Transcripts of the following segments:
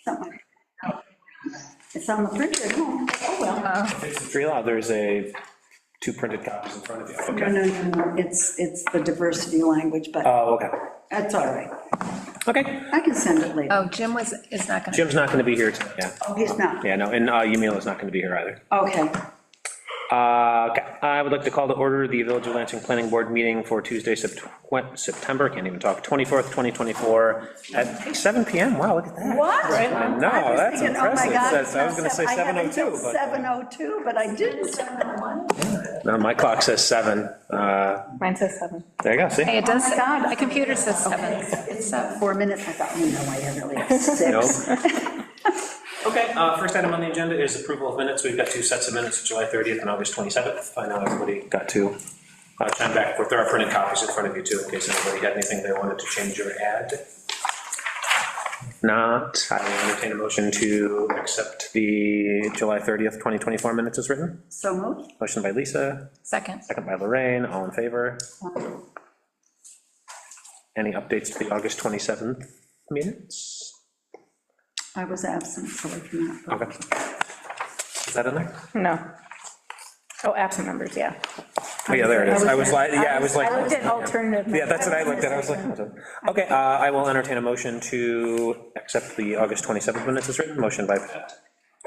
Something like that. It's on the printer at home. Oh, well. If it's tree law, there's two printed copies in front of you. No, Okay. no, it's the diversity language, but Oh, okay. that's all right. Okay. I can send it later. Oh, Jim is not going to. Jim's not going to be here tonight, yeah. Oh, he's not. Yeah, no, and Yumila is not going to be here either. Okay. Okay, I would like to call to order the Village of Lansing Planning Board meeting for Tuesday, September, can't even talk, 24th, 2024, at 7 PM. Wow, look at that. What? I know, I was that's thinking, oh my impressive. God, It says- I was gonna say I had 7:02, until but 7:02, but I didn't. no, my clock says 7. Mine says 7. There you go, see? Hey, it does, Oh my God. the computer says 7. It's 4 minutes, I thought, oh no, I had really at 6. Nope. Okay, first item on the agenda is approval of minutes. We've got two sets of minutes, July 30th and August 27th. I know everybody got to chime back, there are printed copies in front of you too, in case anybody had anything they wanted to change or add. If not, I will entertain a motion to accept the July 30th, 2024 minutes as written. So moved. Motion by Lisa, Second. second by Lorraine, all in favor. Any updates to the August 27th minutes? I was absent, so I cannot. Okay. Is that in there? No. Oh, absent members, yeah. Oh, yeah, there it is. I was like, yeah, I was like. I looked at alternative. Yeah, that's what I looked at, I was like, okay, I will entertain a motion to accept the August 27th minutes as written, motion by Pat,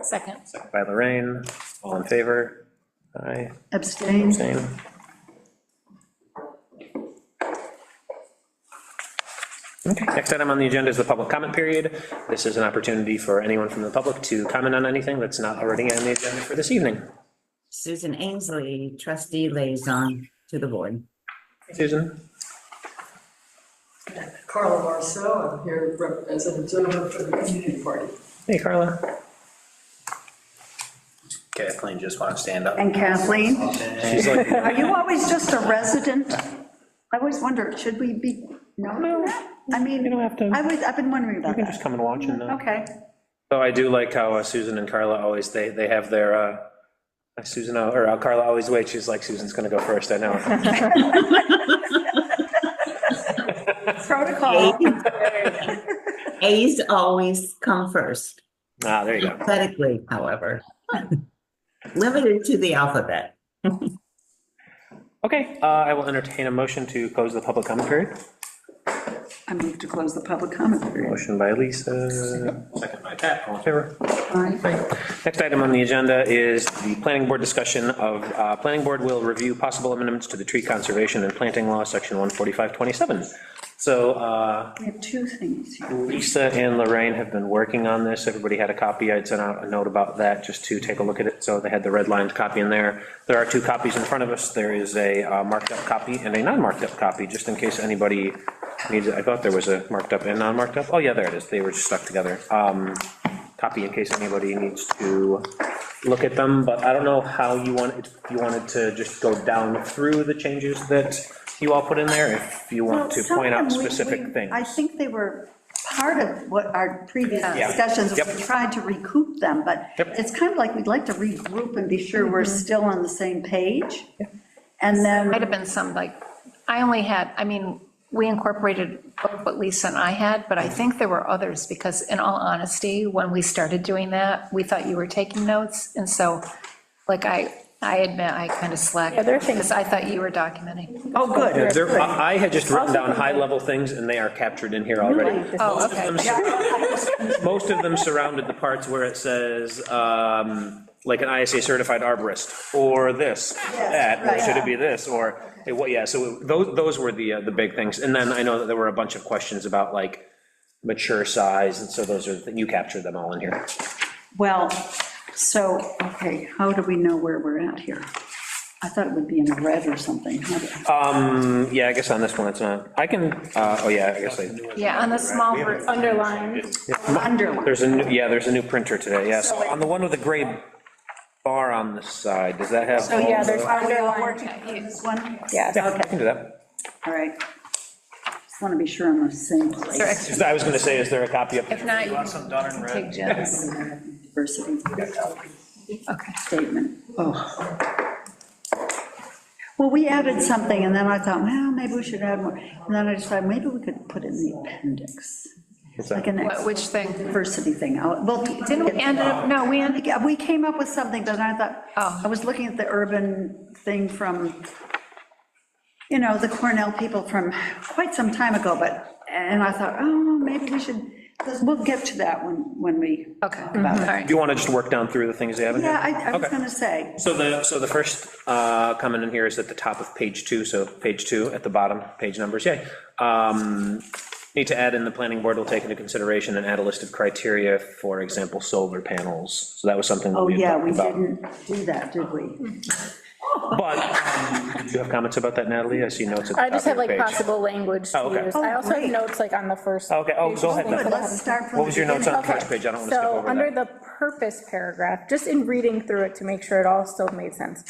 Second. second by Lorraine, all in favor? Aye, Abstain. same. Okay, next item on the agenda is the public comment period. This is an opportunity for anyone from the public to comment on anything that's not already on the agenda for this evening. Susan Ainsley, trustee liaison to the board. Susan? Carla Marcel, I'm here as an observer for the community party. Hey, Carla. Kathleen just want to stand up. And Kathleen, She's like, are you always just a resident? I always wonder, should we be, no? I mean, you don't have to. I've been wondering You about can just that. come and watch and. Okay. So I do like how Susan and Carla always, they have their, Carla always waits, she's like, Susan's gonna go first, I know. Protocol. A's always come first, Ah, there you go. pathetically, however. Limited to the alphabet. Okay, I will entertain a motion to close the public comment period. I move to close the public comment period. Motion by Lisa, second by Pat, all in favor? Aye. Next item on the agenda is the planning board discussion of, planning board will review possible amendments to the tree conservation and planting law, section 14527. So, We have two things here. Lisa and Lorraine have been working on this. Everybody had a copy. I'd sent out a note about that just to take a look at it. So they had the red lined copy in there. There are two copies in front of us. There is a marked up copy and a non-marked up copy, just in case anybody needs it. I thought there was a marked up and non-marked up. Oh yeah, there it is. They were just stuck together. Copy in case anybody needs to look at them, but I don't know how you want it, if you wanted to just go down through the changes that you all put in there, if you want to Well, some point of out them specific things. I think they were part of what our previous Yeah. discussions, Yep. we tried to recoup them, but Yep. it's kind of like we'd like to regroup and be sure we're still on the same page. And then, Might have been some, like, I only had, I mean, we incorporated what Lisa and I had, but I think there were others, because in all honesty, when we started doing that, we thought you were taking notes, and so, like, I admit, I kind of slacked, Yeah, there are things- because I thought you were documenting. oh, good. Yeah, I had just written down high-level things, and they are captured in here already. Oh, okay. Most of them surrounded the parts where it says, like an ISA certified arborist, or this, that, or right. should it be this, or, hey, what, yeah, so those were the big things. And then I know that there were a bunch of questions about like mature size, and so those are, you captured them all in here. Well, so, okay, how do we know where we're at here? I thought it would be in red or something. Yeah, I guess on this one, it's not, I can, oh yeah, I guess Yeah, on the small version. Underlined. Underline. there's a new printer today, yeah, so on the one with the gray bar on the side, does that have? So, yeah, all there's the- Are we all underlined. working on this one? Yes. Yeah, I can do that. All right. Just want to be sure I'm on the same Is there place. extra- I was gonna say, is there a copy up? If not, you Want some done in take red? Jim's. Diversity Okay. statement. Oh. Well, we added something, and then I thought, well, maybe we should add more. And then I decided, maybe we could put it in the appendix. like an Which thing? diversity thing. Well, Didn't we end up, no, we ended, yeah, we came up with something, but I thought, Oh. I was looking at the urban thing from, the Cornell people from quite some time ago, and I thought, oh, maybe we should, we'll get to that when we okay, talk all about it. right. Do you want to just work down through the things they have in here? Yeah, I was Okay. going to say, So the first comment in here is at the top of page 2, so page 2 at the bottom, page numbers, yay. Need to add in the planning board will take into consideration and add a list of criteria, for example, solar panels. So that was something that oh, we had yeah, talked we about. didn't do that, did we? But, do you have comments about that, Natalie? I see notes at the I top just of have your like page. possible language Oh, to okay. use. I also have great. notes like on the first. Okay, oh, go ahead, Good, Natalie. let's start from What was your the notes on the beginning. first page? I don't want to skip So over under that. the purpose paragraph, just in reading through it to make sure it all still made sense.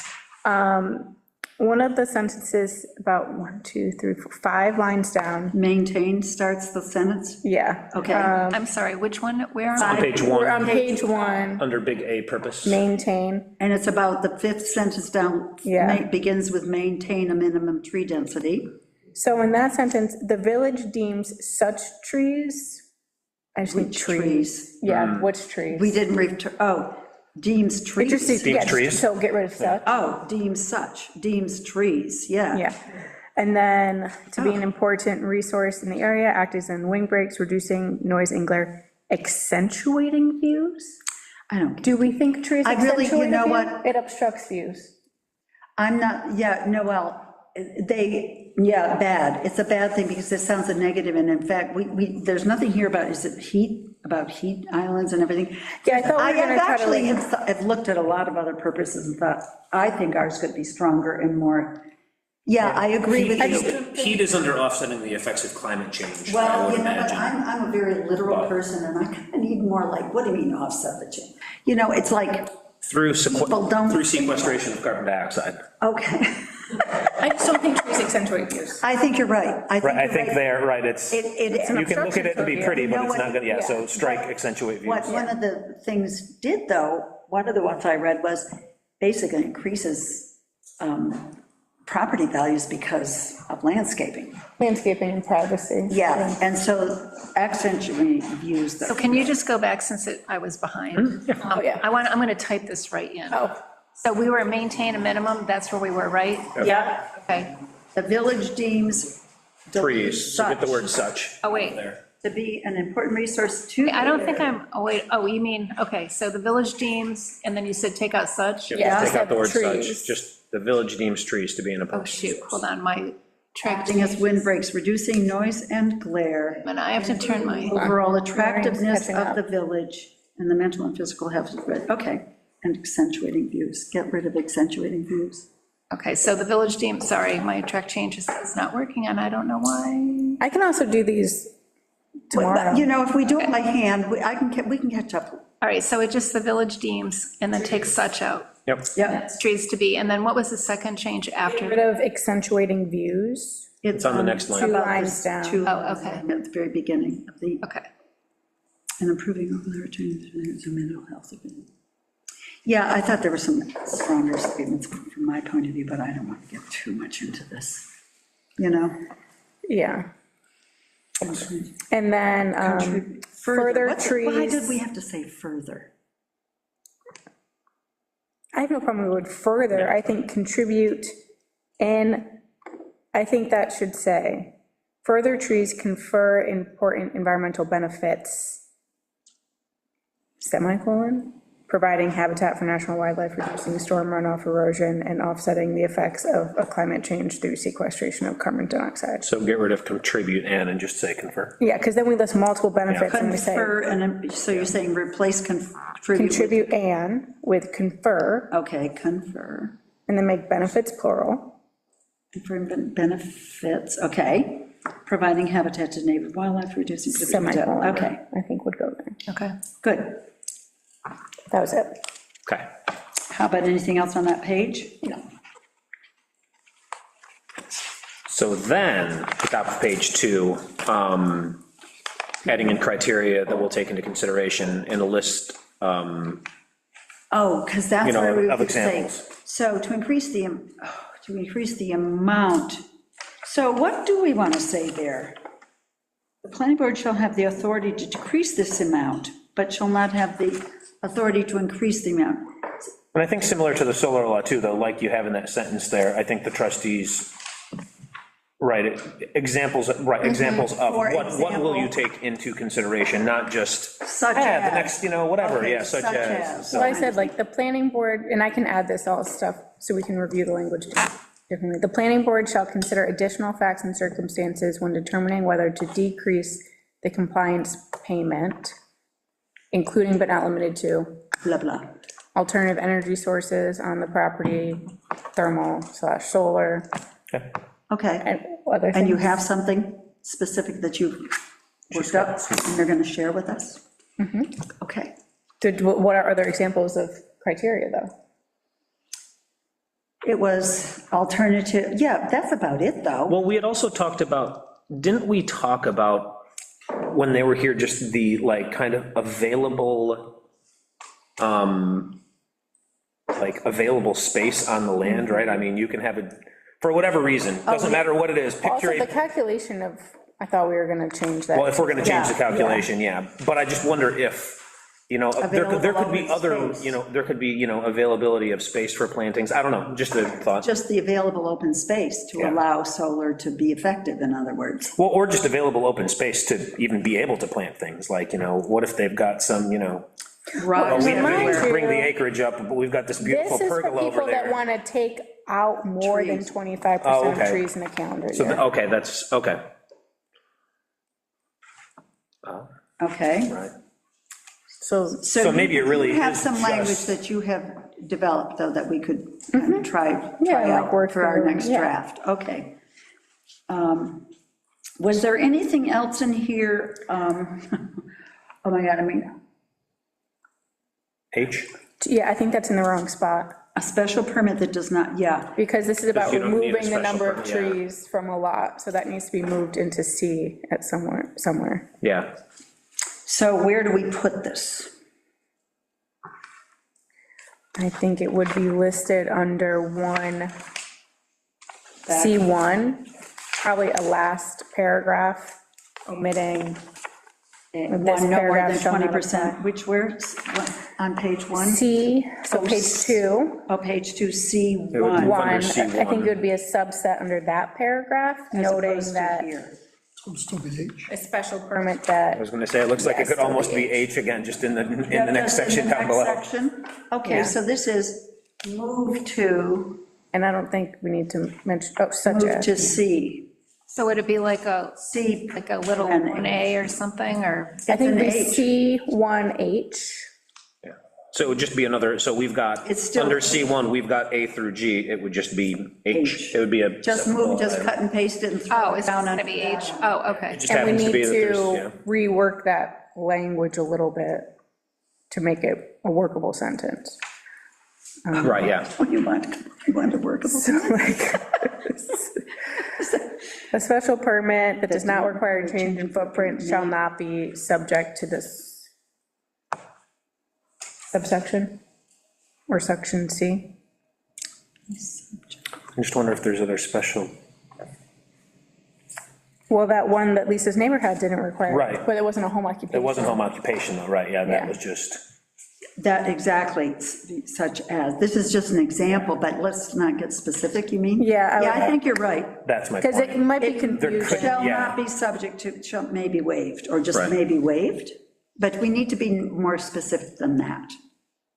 One of the sentences about 1, 2, 3, 4, 5 lines down, Maintain starts the sentence, yeah. okay. I'm sorry, which one, where? On page We're 1, on page 1, under big A, purpose. maintain, And it's about the fifth sentence down, Yeah. begins with maintain a minimum tree density. so in that sentence, the village deems such trees, I just need Which trees. trees? Yeah, which trees? We didn't, deems It trees. just needs, Deems yeah, trees. so get rid of such. Oh, deems trees, yeah. Yeah, and then to be an important resource in the area, act as in windbreaks, reducing noise and glare, accentuating views? I don't, Do we think trees I really- accentuate you know a view? what? It obstructs views. I'm not, yeah, no, well, bad. It's a bad thing because it sounds a negative, and in fact, there's nothing here about, is it heat, about heat islands and everything? Yeah, I thought we I were gonna have try to actually like, have looked at a lot of other purposes and thought, I think ours could be stronger and more, yeah, I agree with you. Heat is under offsetting the effects of climate change, I Well, would you know what, imagine. I'm a very literal person, and I kind of need more like, what do you mean offset the change? It's like, Through People don't- through sequestration of carbon dioxide. okay, I just don't think trees accentuate views. I think you're right. Right, I think you're right. they're, right, it's, It, you can look at it and be pretty, but You know it's what- not gonna, yeah, so yeah. strike accentuate views. What one of the things did, though, one of the ones I read was basically increases property values because of landscaping. Landscaping and privacy. Yeah, and so accentuating views, So though. can you just go back since I was behind? Oh, yeah. I'm going to type this right in. Oh, So we were maintain a minimum, that's where we were, right? Yeah, Okay. the village deems. Trees, so get the such word such. Oh, wait. There. To be an important resource to. I don't think I'm, oh, wait, oh, you mean, okay, so the village deems, and then you said take out such? Yeah. Take out the word Trees. such, just the village deems trees to be an Oh, important. shoot, hold on, my track, Acting as windbreaks, reducing noise and glare, and I have to turn my, overall attractiveness catching of up. the village, and the mental and physical health, okay, and accentuating views, get rid of accentuating views. okay, so the village deems, sorry, my track change is not working, and I don't know why. I can also do these tomorrow. If we do it by hand, we can catch up. All right, so it just the village deems, and then take such out, Yep, Yeah, trees to be, and then what was the second change Rid after? of accentuating views. it's on the next line. two lines down. Two Oh, lines okay. at the very beginning of the, Okay, and improving overall return to mental health. Yeah, I thought there were some stronger statements from my point of view, but I don't want to get too much into this, Yeah. And then further Why trees. did we have to say further? I have no problem with the word further. I think contribute, and I think that should say, further trees confer important environmental benefits, semicolon, providing habitat for national wildlife, reducing storm runoff erosion, and offsetting the effects of climate change through sequestration of carbon dioxide. so get rid of contribute and just say confer. Yeah, because then we list multiple benefits and we say Confer, and so you're saying replace contribute? contribute and with confer, Okay, confer, and then make benefits plural. confer benefits, okay. Providing habitat to native wildlife, reducing. Semicolon. Okay, I think would go there. okay. good. That was it. Okay. How about anything else on that page? No. So then, at the top of page 2, adding in criteria that we'll take into consideration in a list, Oh, because that's You know, where we of would say, examples. so to increase the amount, so what do we want to say there? the planning board shall have the authority to decrease this amount, but shall not have the authority to increase the amount. And I think similar to the solar law too, though, like you have in that sentence there, I think the trustees, right, examples of For what will you example. take into consideration, not just, Such the as. next, whatever, Okay, yeah, such as. So I said, like, the planning board, and I can add this all stuff so we can review the language differently. The planning board shall consider additional facts and circumstances when determining whether to decrease the compliance payment, including but not limited to Blah, blah. alternative energy sources on the property, thermal/solar, Okay, and other and you things. have something specific that you've worked up and you're going to share with us? Okay. What are other examples of criteria, though? It was alternative, yeah, that's about it, though. Well, we had also talked about, didn't we talk about, when they were here, just the, like, kind of available, like, available space on the land, right? I mean, you can have it, for whatever reason, doesn't matter what it is, Also, picture the a, calculation of, I thought we were gonna change that. well, if we're gonna change the Yeah. calculation, yeah, but I just wonder if, there could be Available other, open space. there could be, availability of space for plantings, I don't know, just a thought. Just the available open space to Yeah. allow solar to be effective, in other words. Well, or just available open space to even be able to plant things, like, what if they've got some, well, Rock we haven't Remind even you- bring the acreage up, but we've got this beautiful This is for pergola over people that there. wanna take out more than Trees. 25% Oh, of okay. trees in a calendar So, year. okay, that's, okay. Okay. Right. So maybe it really You have is some language just- that you have developed, though, that we could kind of try Yeah, like out work for our through, next yeah. draft. Okay. Was there anything else in here? Oh my God, I mean, H? Yeah, I think that's in the wrong spot, a special permit that does not, yeah, because this is about you don't need a removing the special number of permit, yeah. trees from a lot, so that needs to be moved into C at somewhere. Yeah. so where do we put this? I think it would be listed under C1, probably a last paragraph, omitting this One, no more paragraph than shall not 20%, apply. which where, on page one? C, so page 2, Oh, page two, C1. would be one, Under I C1. think it would be a subset under that paragraph, as noting opposed to that here. a special permit I that, was gonna say, it looks like it could almost be H again, just in the next Just in section the down next below. section? Okay, Yeah. so this is move to, and I don't think we need to mention, such move as. to C. So would it be like a C, little And 1A or something, or? I think an we H. C1H, So it would just be another, so we've got, It's still- under C1, we've got A through G, it would just be H. H. It would be a. just move, just cut and paste it and throw Oh, it it's down going on. to be H? Oh, okay. Just and we happens to need be that there's, to rework that language a little bit to make it a workable sentence. Right, yeah. You want a workable. Like, a special permit that does not require a change in footprint shall not be subject to this subsection or section C. I just wonder if there's other special, Well, that one that Lisa's neighbor had didn't require. Right. But it wasn't a home occupation. it wasn't home occupation though, right, yeah, that Yeah. was just, That, exactly, such as, this is just an example, but let's not get specific, you mean? Yeah, I Yeah, I would- think you're right. that's my Because it point. might be It- confusing. could- Shall Yeah. not be subject to, shall may be waived, or just Right. may be waived, but we need to be more specific than that,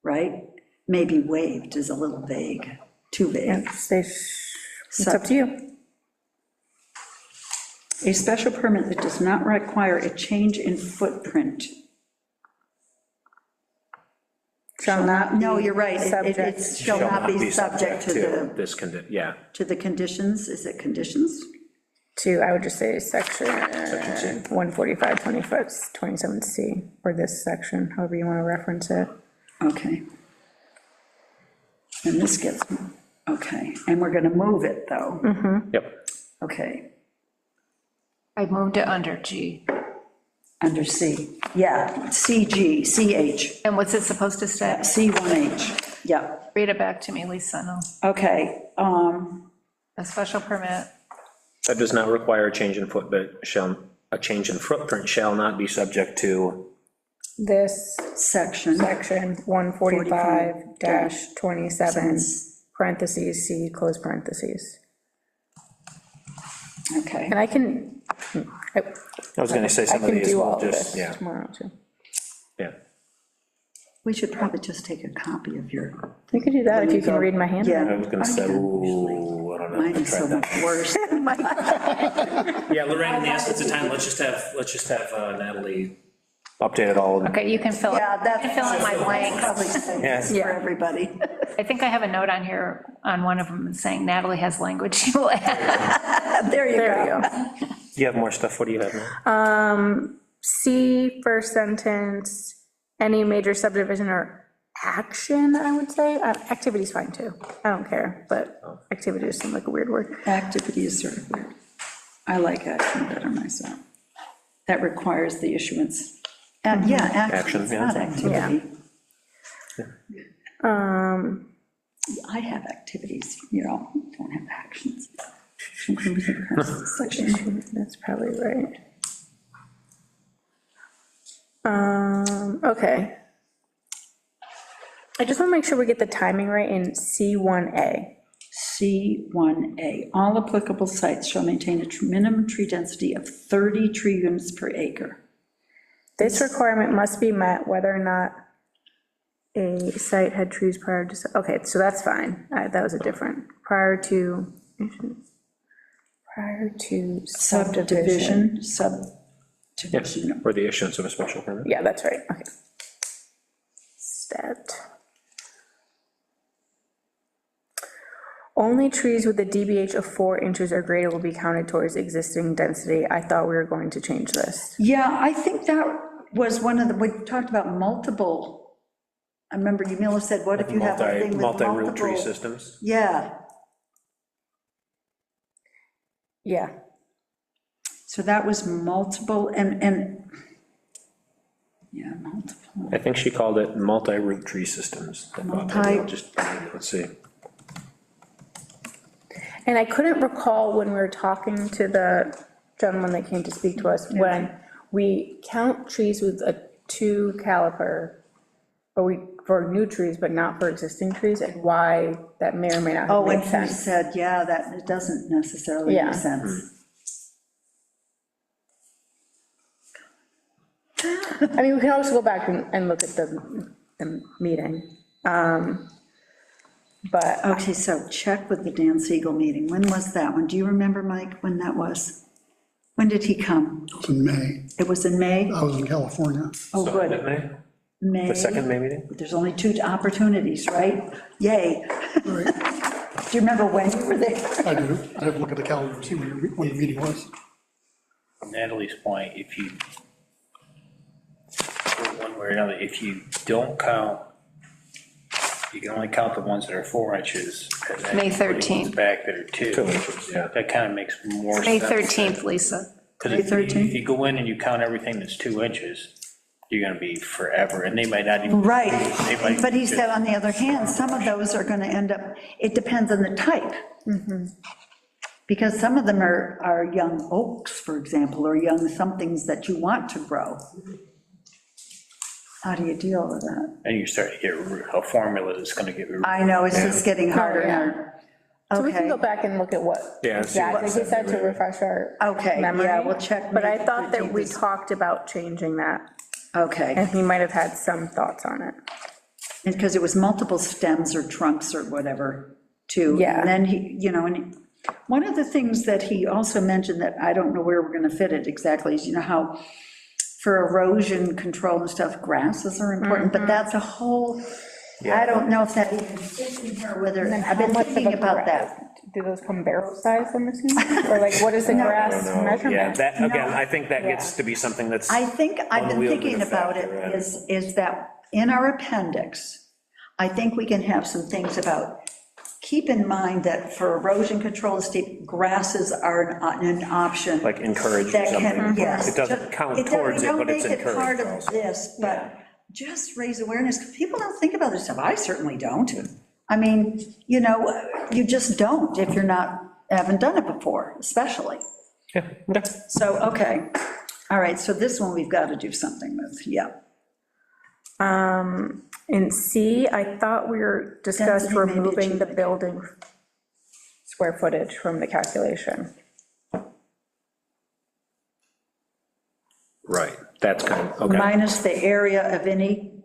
right? May be waived is a little vague, too vague. It's up to you. A special permit that does not require a change in footprint. Shall not. No, be you're right, subject. it shall not be subject to the, this yeah. to the conditions, is it conditions? To, I would just say section C. 145, 27C, or this section, however you want to reference it. Okay. And this gets, okay, and we're gonna move it, though. Yep, Okay, I moved it under G. under C, yeah, CG, CH, And what's it supposed to say? C1H, yeah, Read it back to me, Lisa, no. okay, A special permit, that does not require a change in footprint, a change in footprint shall not be subject to, This Section. section 145-27, parentheses, C, close parentheses. Okay. And I can, I was gonna say I some of can these do will all of just, this yeah, tomorrow, too. yeah. We should probably just take a copy of your, You could do that if you can read my handwriting. yeah. I was gonna say, ooh, I don't know. Mine is so much worse. Yeah, Lorraine, in the essence of time, let's just have Natalie. Updated all of them. Okay, you can fill, Yeah, you that's. can fill in my blanks. Probably safe Yes. for everybody. I think I have a note on here, on one of them, saying Natalie has language she will add. There you There you go. go. You have more stuff, what do you have now? C, first sentence, any major subdivision or action, I would say. Activity's fine, too. I don't care, but activities seem like a weird word. Activities are weird. I like action better myself. That requires the issuance. And yeah, action, Action, it's yeah. not activity. Um, I have activities, you know, don't have actions. Section. That's probably right. Okay. I just want to make sure we get the timing right in C1A. C1A, all applicable sites shall maintain a minimum tree density of 30 tree units per acre. This requirement must be met whether or not a site had trees prior to, okay, so that's fine. That was a different, prior to subdivision. Subdivision. Or the issuance of a special permit? Yeah, that's right, okay. Stat. Only trees with a DBH of 4 inches or greater will be counted towards existing density. I thought we were going to change this. Yeah, I think that was one of the, we talked about multiple, I remember you, Miller said, what if you have a thing with Multi-root tree multiple? systems? Yeah, Yeah, so that was multiple, and, yeah, multiple. I think she called it multi-root tree systems. I thought maybe I'll just, let's see. and I couldn't recall when we were talking to the gentleman that came to speak to us, when we count trees with a 2 caliper, or for new trees, but not for existing trees, and why that may or may not Oh, make and he sense. said, yeah, that, it doesn't necessarily Yeah. make sense. I mean, we can always go back and look at the meeting. But Okay, so check with the Dan Siegel meeting, when was that one? Do you remember, Mike, when that was? When did he come? It was in May. It was in May? I was in California. Oh, good. May. The second May meeting? There's only 2 opportunities, right? Yay. Right. Do you remember when you were there? I do. I have to look at the calendar to see when the meeting was. Natalie's point, if you, one way or another, if you don't count, you can only count the ones that are 4 inches. and then May everybody 13th. goes back that are 2. 2 inches, yeah. That kind of makes more May sense. 13th, Lisa. Because May 13th? if you go in and you count everything that's 2 inches, you're gonna be forever, and they might not even. Right, they might but he just- said, on the other hand, some of those are gonna end up, it depends on the type. Because some of them are young oaks, for example, or young somethings that you want to grow. How do you deal with that? And you start to get a formula that's gonna get. I know, it's just getting harder and yeah. harder. So we can Okay. go back and look at what Yeah, and see what exactly he said to refresh our Okay, memory. yeah, we'll check But I May thought that we 13th. talked about changing that, Okay, and he might have had some thoughts on it. and because it was multiple stems or trunks or whatever, too. Yeah. And then he, you know, and one of the things that he also mentioned that I don't know where we're gonna fit it exactly, is, you know, how for erosion control and stuff, grasses are important, but that's a whole, I don't know if that even fits in here, whether, I've been How much of thinking a about grass? that. Do those come barrel size, I'm assuming? Or like, what is the grass Yeah, measurement? that, again, No. I think that gets to be something that's, I think, I've been Unwieldy thinking to about it, factor in. is that in our appendix, I think we can have some things about, keep in mind that for erosion control, steep grasses are an option. like encouraged or That can, something. yes. It doesn't count It doesn't- towards it, but it's Don't make it part encouraged of also. this, but just raise awareness, because people don't think about this stuff, I certainly don't. I mean, you know, you just don't if you're not, haven't done it before, especially. Yeah, okay. So, okay, All right, so this one we've got to do something with, yeah. In C, I thought we were discussed Density may be removing the achieved. building square footage from the calculation. Right, that's kind of, okay. Minus the area of any,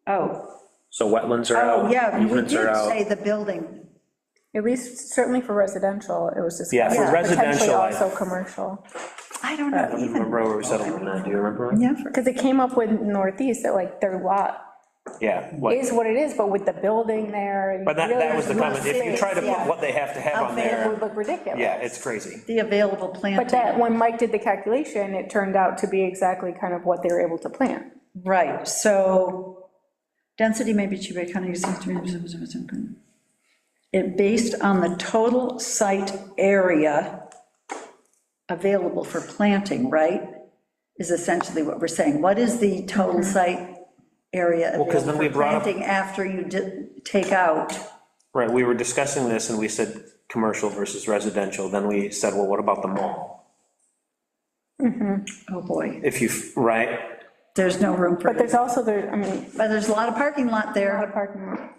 oh, So wetlands are out. oh, yeah, we easements did are out. say the building. At least certainly for residential, it was discussed. Yeah, for Potentially residential, I- also commercial. I don't I know, don't even. remember where we settled on that, do you remember? Yeah, Because it came up with Northeast, that like their lot Yeah, what, is what it is, but with the building there. but that was the comment, if you try to put what they have to have on It there, would look ridiculous. yeah, it's crazy. the available But planting. that, when Mike did the calculation, it turned out to be exactly kind of what they were able to plant. Right, so density may be achieved by counting. It based on the total site area available for planting, right? Is essentially what we're saying. What is the total site area Well, 'cause available then we for brought up- planting after you take out? Right, we were discussing this, and we said commercial versus residential, then we said, well, what about the mall? Oh, boy, If you, right, there's no room for But it. there's also, I mean, But there's a lot of parking lot a lot there. of parking lot.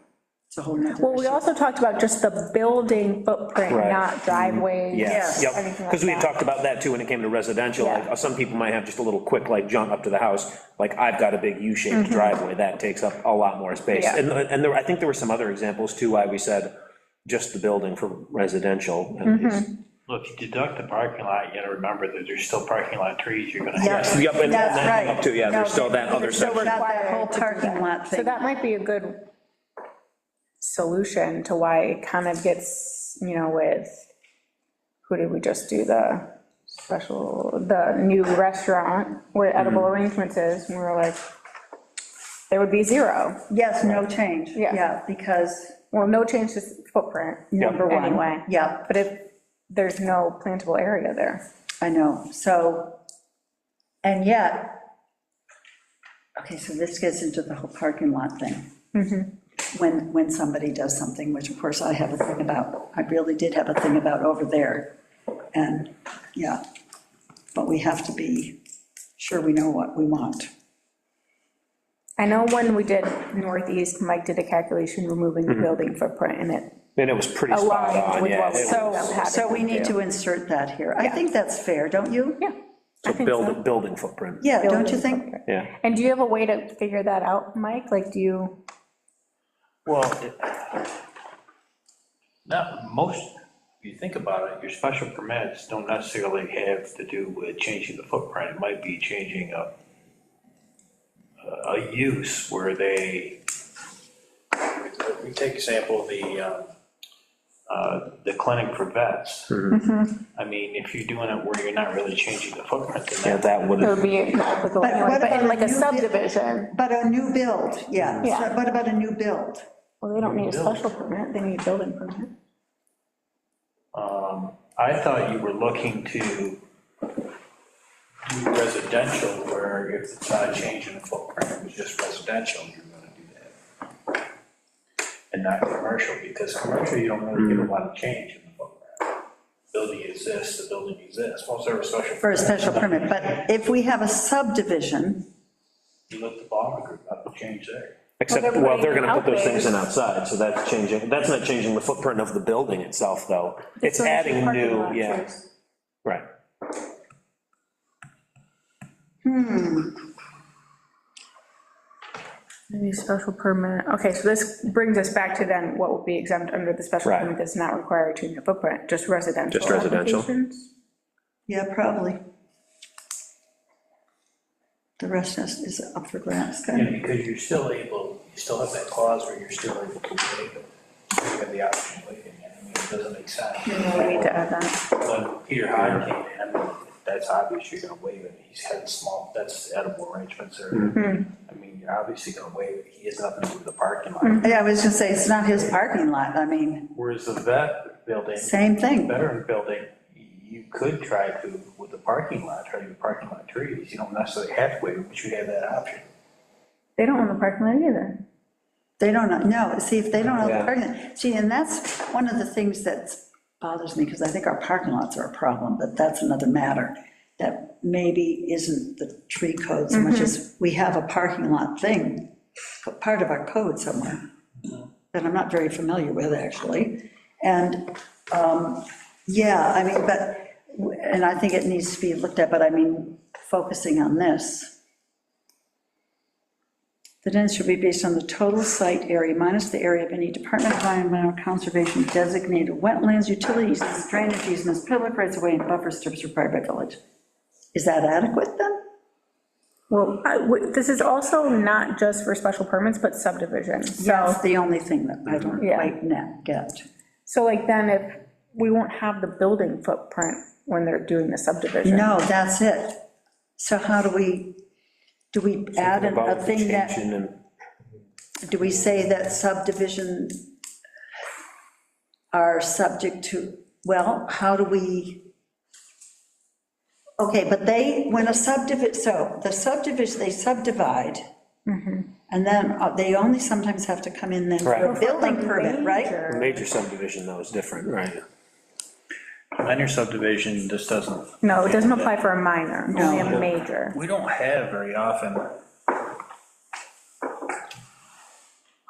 It's a whole nother Well, we issue. also talked about just the building footprint, Right. not driveways. yes, yep, anything like because we had that. talked about that too when it came to residential, Yeah. like, some people might have just a little quick, like, jump up to the house, like, I've got a big U-shaped driveway, that takes up a lot more space. Yeah. And there, I think there were some other examples too, why we said just the building for residential, and it's, Well, if you deduct the parking lot, you gotta remember that there's still parking lot trees you're gonna have. Yes, yep, and that's that came right. up too, yeah, there's still that other So we're section. not that whole parking lot So thing. that might be a good solution to why it kind of gets, with, who did we just do the new restaurant where edible arrangements is, and we were like, there would be zero. Yes, no change, Yeah. yeah, because, Well, no change to footprint, number one. anyway. Yeah, But if there's no plantable area there. I know, so, and yet, okay, so this gets into the whole parking lot thing. When somebody does something, which of course I have a thing about, I really did have a thing about over there, and, yeah, but we have to be sure we know what we want. I know when we did Northeast, Mike did a calculation removing the building footprint, and it And it was pretty spot aligned on, with yeah. what we it So, was- having so we to need do. to insert that here. I Yeah. think that's fair, don't you? Yeah. I So think so. building footprint, Yeah, don't you Building think? footprint. yeah. And do you have a way to figure that out, Mike? Like, do you, Well, most, if you think about it, your special permits don't necessarily have to do with changing the footprint. It might be changing a use where they, we take example, the clinic for vets. I mean, if you're doing it where you're not really changing the footprint, Yeah, then that would it have, would be applicable But anyway, what but in about like a a new subdivision, But a new build, yeah. Yeah. So what about a new build? well, they don't need a special permit, they need a building permit. I thought you were looking to do residential where if it's not changing the footprint, it was just residential, you're gonna do that. And not commercial, because commercial, you don't really get a lot of change in the footprint. Building exists, the building exists, most of our special. For a special permit, but if we have a subdivision, You let the bomber group up and change there. except, they're well, they're putting gonna put those things in outways. outside, so that's changing, that's not changing the footprint of the building itself, though. It's So there's adding parking new, lot yeah, trees. right. Maybe special permit, okay, so this brings us back to then what would be exempt under the special Right. permit that's not required to change the footprint, just residential. Just residential. applications? yeah, probably. The rest is up for grabs, kind of. Because you're still able, you still have that clause where you're still able to waive it. You have the option of waiving it, I mean, it doesn't make sense. We need to add that. When Peter Hyde came in, I mean, that's obvious, you're gonna waive it, he's had small, that's edible arrangements, or, I mean, you're obviously gonna waive it, he has nothing to do with the parking lot. Yeah, I was gonna say, it's not his parking lot, I mean, Whereas the vet building, same thing. veteran building, you could try to, with the parking lot, try to do parking lot trees, you don't necessarily have to waive it, but you have that option. They don't own the parking lot either. They don't know, see, if they don't know the Yeah. parking, see, and that's one of the things that bothers me, because I think our parking lots are a problem, but that's another matter. that maybe isn't the tree code so much as we have a parking lot thing, part of our code somewhere, that I'm not very familiar with, actually. And, yeah, I mean, and I think it needs to be looked at, but I mean, focusing on this. The density should be based on the total site area minus the area of any Department of Environmental Conservation designated wetlands, utilities, drainage easements, public rights of way, and buffer strips required by village. Is that adequate then? Well, this is also not just for special permits, but subdivisions. That's So, the only thing that I don't Yeah. quite get. so like then if, we won't have the building footprint when they're doing the subdivision. No, that's it. So how do we add a About the thing that, change in- do we say that subdivision are subject to, well, how do we? Okay, but when a subdivision, so the subdivision, they subdivide, and then they only sometimes have to come in then for a Right. building permit, right? A major subdivision, though, is different, right? Minor subdivision, this doesn't. No, it doesn't apply for a minor, only a major. We don't have very often.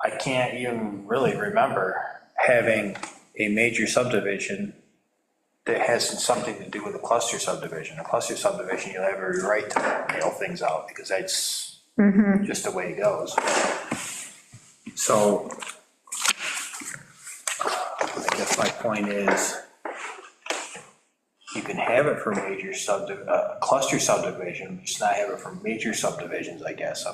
I can't even really remember having a major subdivision that has something to do with a cluster subdivision. A cluster subdivision, you'll have every right to nail things out, because that's just the way it goes. So, I guess my point is, you can have it for major cluster subdivision, just not have it for major subdivisions, I guess.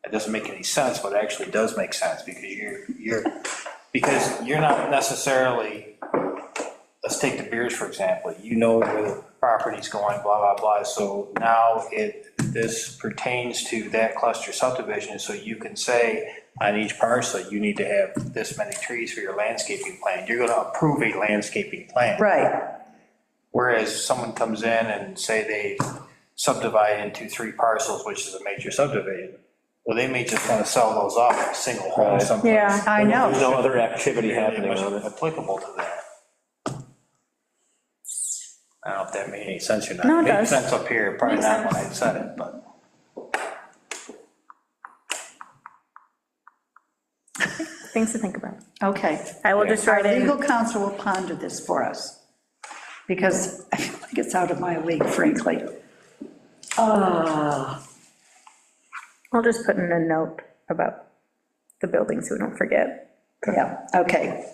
It doesn't make any sense, but it actually does make sense, because you're not necessarily, let's take the beers, for example, you know where the property's going, blah, blah, blah, so now this pertains to that cluster subdivision, so you can say on each parcel, you need to have this many trees for your landscaping plan. You're gonna approve a landscaping plan. Right, Whereas someone comes in and say they subdivide into 3 parcels, which is a major subdivision, well, they may just want to sell those off in a single home Right. someplace. Yeah. I know. There's no other activity happening It on wasn't it. applicable to that. I don't know if that made any sense or not. No, it Made does. sense up here, probably Makes not when I sense. said it, but. Things to think about. okay. I will just Our write in. legal counsel will ponder this for us, because I feel like it's out of my league, frankly. I'll just put in a note about the building so we don't forget. Yeah, okay.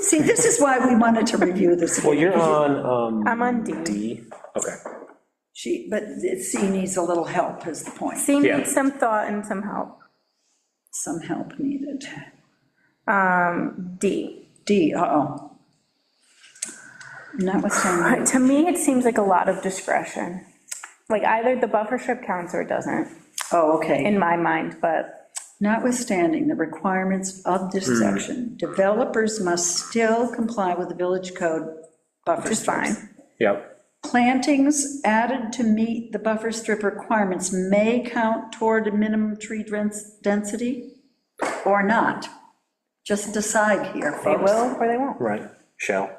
See, this is why we wanted to review this. Well, you're on, I'm on D. D, okay. But C needs a little help, is the point. C Yeah. needs some thought and some help. Some help needed. D. D, uh-oh. Notwithstanding, To me, it seems like a lot of discretion. Like either the buffer strip counts or it doesn't, oh, okay. in my mind, but Notwithstanding the requirements of this section, developers must still comply with the village code buffer which is strips. fine. Yep. Plantings added to meet the buffer strip requirements may count toward a minimum tree density or not. Just decide here, They folks. will or they won't. Right, shall.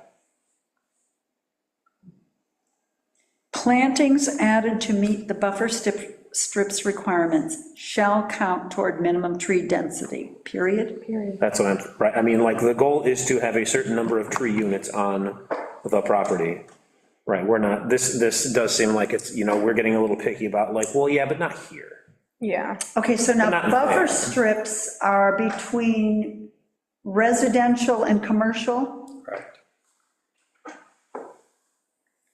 Plantings added to meet the buffer strips requirements shall count toward minimum tree density, period. That's what I'm, right, I mean, like, the goal is to have a certain number of tree units on the property. Right, we're not, this does seem like it's, we're getting a little picky about, like, well, yeah, but not here. Yeah. Okay, so now Not buffer there. strips are between residential and commercial? Correct.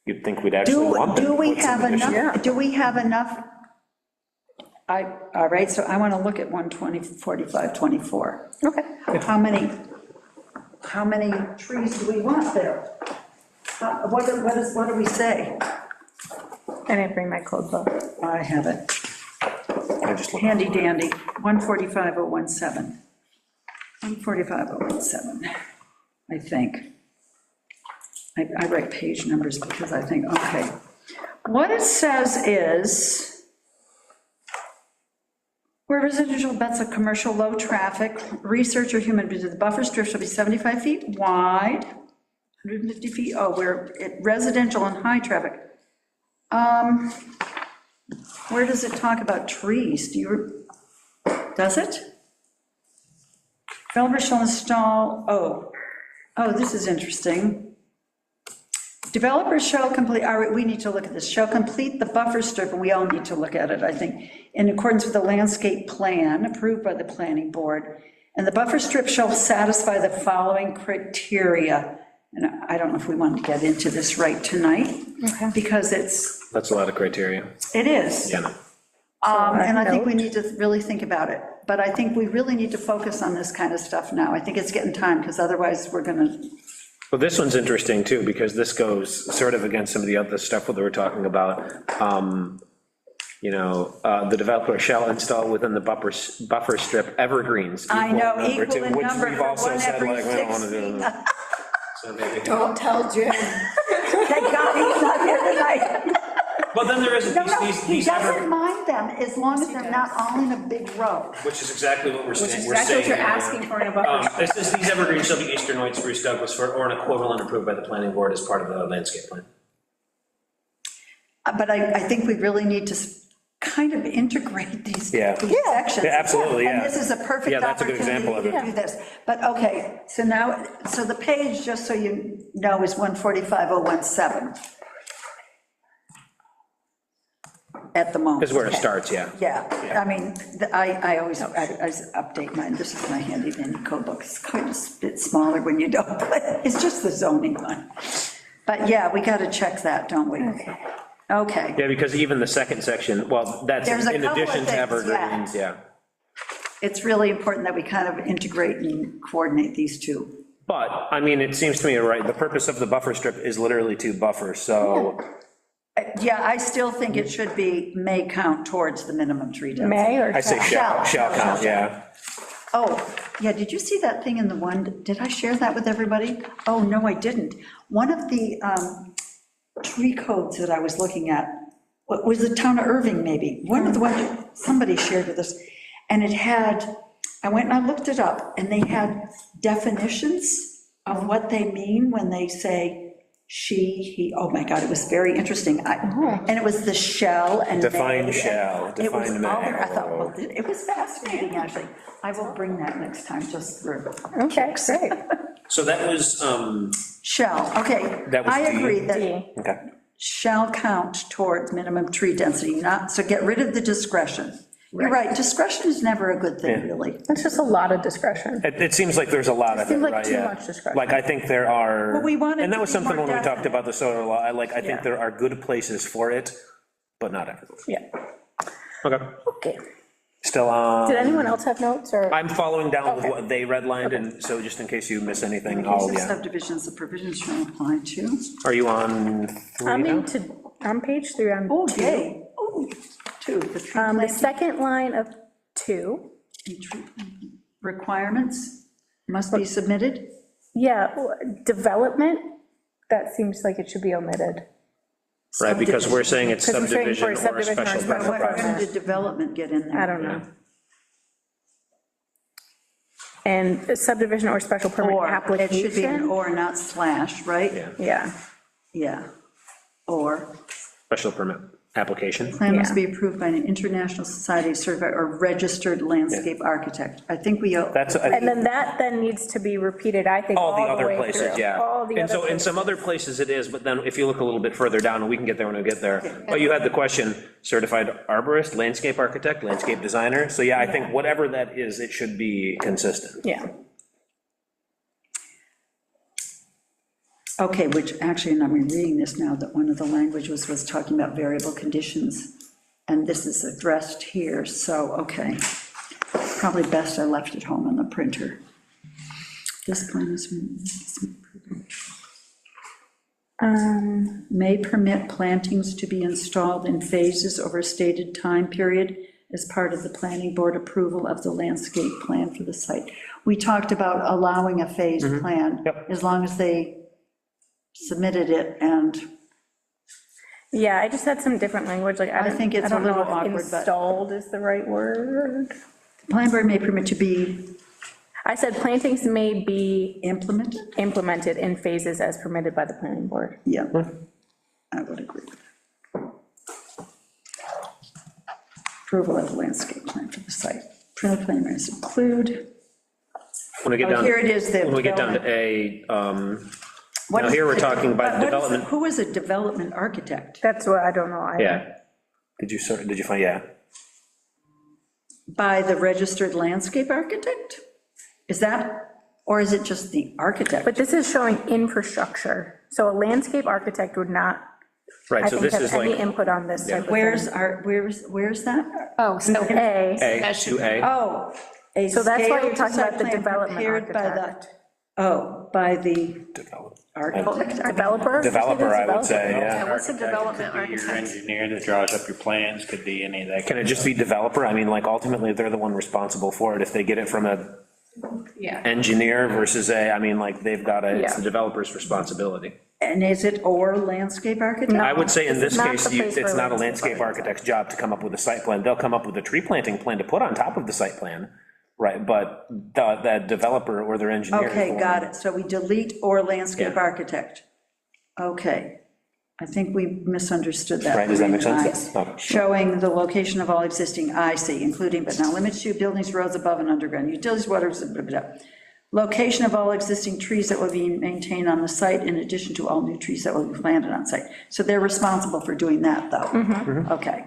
You'd think we'd actually want them. Do we What's the have condition? enough, do we have enough? All right, so I want to look at 120, 45, 24. Okay. How many trees do we want there? What do we say? I didn't bring my code book. I have it, I just looked. handy dandy, 145.017. 145.017, I think. I write page numbers because I think, okay. What it says is, where residential bets of commercial low traffic, research or human, the buffer strip shall be 75 feet wide, 150 feet, oh, we're at residential and high traffic. Where does it talk about trees? Does it? Developer shall install, oh, this is interesting. Developers shall complete, all right, we need to look at this, shall complete the buffer strip, and we all need to look at it, I think, in accordance with the landscape plan approved by the planning board. And the buffer strip shall satisfy the following criteria. And I don't know if we want to get into this right tonight, because That's a lot of criteria. it is. Yeah. And I think we need to really think about it. But I think we really need to focus on this kind of stuff now. I think it's getting time, because otherwise we're gonna, Well, this one's interesting too, because this goes sort of against some of the other stuff that we're talking about. The developer shall install within the buffer strip evergreens. I know, number equal two, in which number we've for also one said, every like, we don't want to 6 do feet. that. So maybe- Don't tell Jim. Thank God he's not here tonight. But then there is, No, no, these, he these doesn't ever, mind them, as long as they're not all in a big row. which is exactly what we're saying. We're That's what you're saying, asking for in a buffer. This is, these evergreens shall be eastern white spruce, Douglas fir, or an equivalent approved by the planning board as part of the landscape plan. But I think we really need to kind of integrate these sections. Yeah, absolutely, yeah. And this is a perfect Yeah, that's a good opportunity example of it. to do this. But, okay, so now, so the page, just so you know, is 145017. At the moment. Is where it starts, yeah. Yeah, I mean, I always update mine, this is my handy dandy code book, it's quite a bit smaller when you don't, but it's just the zoning one. But yeah, we gotta check that, don't we? Okay, Yeah, because even the second section, well, that's There's a in couple of addition to things, evergreens, yeah. it's really important that we kind of integrate and coordinate these two. But, I mean, it seems to me, right, the purpose of the buffer strip is literally to buffer, so, Yeah, I still think it should be may count towards the minimum tree density. May or I say shall? shall count, yeah. Oh, yeah, did you see that thing in the one, did I share that with everybody? Oh, no, I didn't. One of the tree codes that I was looking at, was the town of Irving, maybe? One of the ones, somebody shared with us, and it had, I went and I looked it up, and they had definitions of what they mean when they say she, he, oh my God, it was very interesting. And it was the shall and may. Define shall, It was define all may. there. I thought, well, it was fascinating, actually. I will bring that next time, just for Okay, great. So that was, shall, okay. That was I D. agree that Okay. shall count towards minimum tree density, not, so get rid of the discretion. You're right, discretion is never a good thing, Yeah. really. That's just a lot of discretion. It seems like there's a lot of it, seems like right, too yeah. much discretion. Like, I think there are. Well, we want it And that to was be something more when we talked definite. about the solar law, I Yeah. think there are good places for it, but not everywhere. Yeah. Okay, Okay. still on. Did anyone else have notes, or? I'm following down with Okay. what they redlined, and so just in case you miss anything, In I'll, case of yeah. subdivisions, the provisions shall apply to. Are you on I'm 3 now? on page 3, on Oh, 2. yay, oh, two, the tree The planting second line of 2, and tree requirements must be submitted. yeah, development, that seems like it should be omitted. Right, because we're saying it's Because we're saying for subdivision or subdivision or special special permit When process. did development get in there? I don't know. And subdivision or special permit Or, it should be an application? or, not slash, right? Yeah. Yeah, Yeah. Or, Special permit application. plan must Yeah. be approved by an international society certified or registered landscape architect. I think we. That's, and then that then needs to be repeated, I think, all the other way places, through. yeah. All the And other so in places. some other places it is, but then if you look a little bit further down, and we can get there when we get there, but you had the question, certified arborist, landscape architect, landscape designer, so yeah, I think whatever that is, it should be consistent. Yeah, Okay, which actually, and I'm reading this now, that one of the languages was talking about variable conditions, and this is addressed here, so, okay. Probably best I left it home on the printer. This plan is. May permit plantings to be installed in phases over a stated time period as part of the planning board approval of the landscape plan for the site. We talked about allowing a phased plan, Yep. as long as they submitted it, and yeah, I just had some different language, like, I think it's a don't know little if awkward, but- installed is the right word. the planning board may permit to be, I said plantings may be Implemented? implemented in phases as permitted by the planning board. Yeah, I would agree. Approval of the landscape plan for the site. Printed plan must include. When we get Oh, down, here it is, the when we get down to development. A, What now is here we're the- talking about what is- development. Who is a development architect? That's what I don't know either. Yeah. Did you find, yeah. By the registered landscape architect? Is that, or is it just the architect? But this is showing infrastructure, so a landscape architect would not, Right, I so think, this have is any like input on this type of thing. Where's that? Oh, so A, A, That should- 2A. Oh. a so that's why you're scaled talking site about the plan development prepared by the- architect. Oh, by the architect. Developer? Developer, I would say, Yeah, yeah. what's a development Could be your architect? engineer that draws up your plans, could be any of that. Can it just be developer? I mean, like, ultimately, they're the one responsible for it. If they get it from a Yeah. engineer versus a, I mean, like, they've got it's Yeah. the developer's responsibility. And is it or landscape architect? I would say in It's this not case, the place it's for not a landscape landscape architect's job to come up with a site plan. They'll come up with a tree planting plan to put on top of the site plan, right? But the developer or their engineer. is the Okay, one- got it. So we delete or landscape Yeah. architect. Okay. I think we misunderstood that. Right, does that make sense? Yes. Okay. Showing the location of all existing IC, including but not limited to buildings, roads above and underground, utilities, waters, blah, blah, blah. Location of all existing trees that will be maintained on the site, in addition to all new trees that will be planted on site. So they're responsible for doing that, though. Mm-hmm. Okay.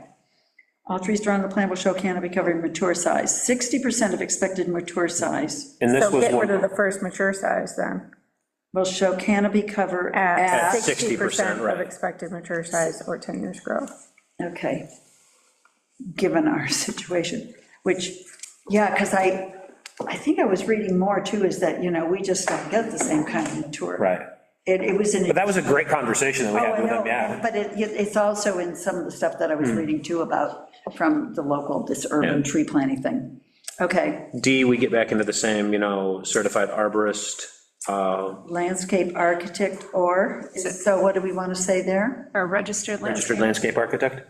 All trees drawn on the plan will show canopy covering mature size, 60% of expected mature size And this So was get rid of one, the first mature size then, will show canopy cover at at, 60% right. of expected mature size or 10 years growth. okay, given our situation, which, yeah, because I think I was reading more too, is that, we just don't get the same kind of mature. right. It was in. But that was a great conversation that we Oh, had I with know, them, yeah. but it's also in some of the stuff that I was reading too about, from the local, this urban Yeah. tree planting thing. Okay, D, we get back into the same, certified arborist. landscape architect or, so what do we want to say there? Or registered Registered landscape. landscape architect?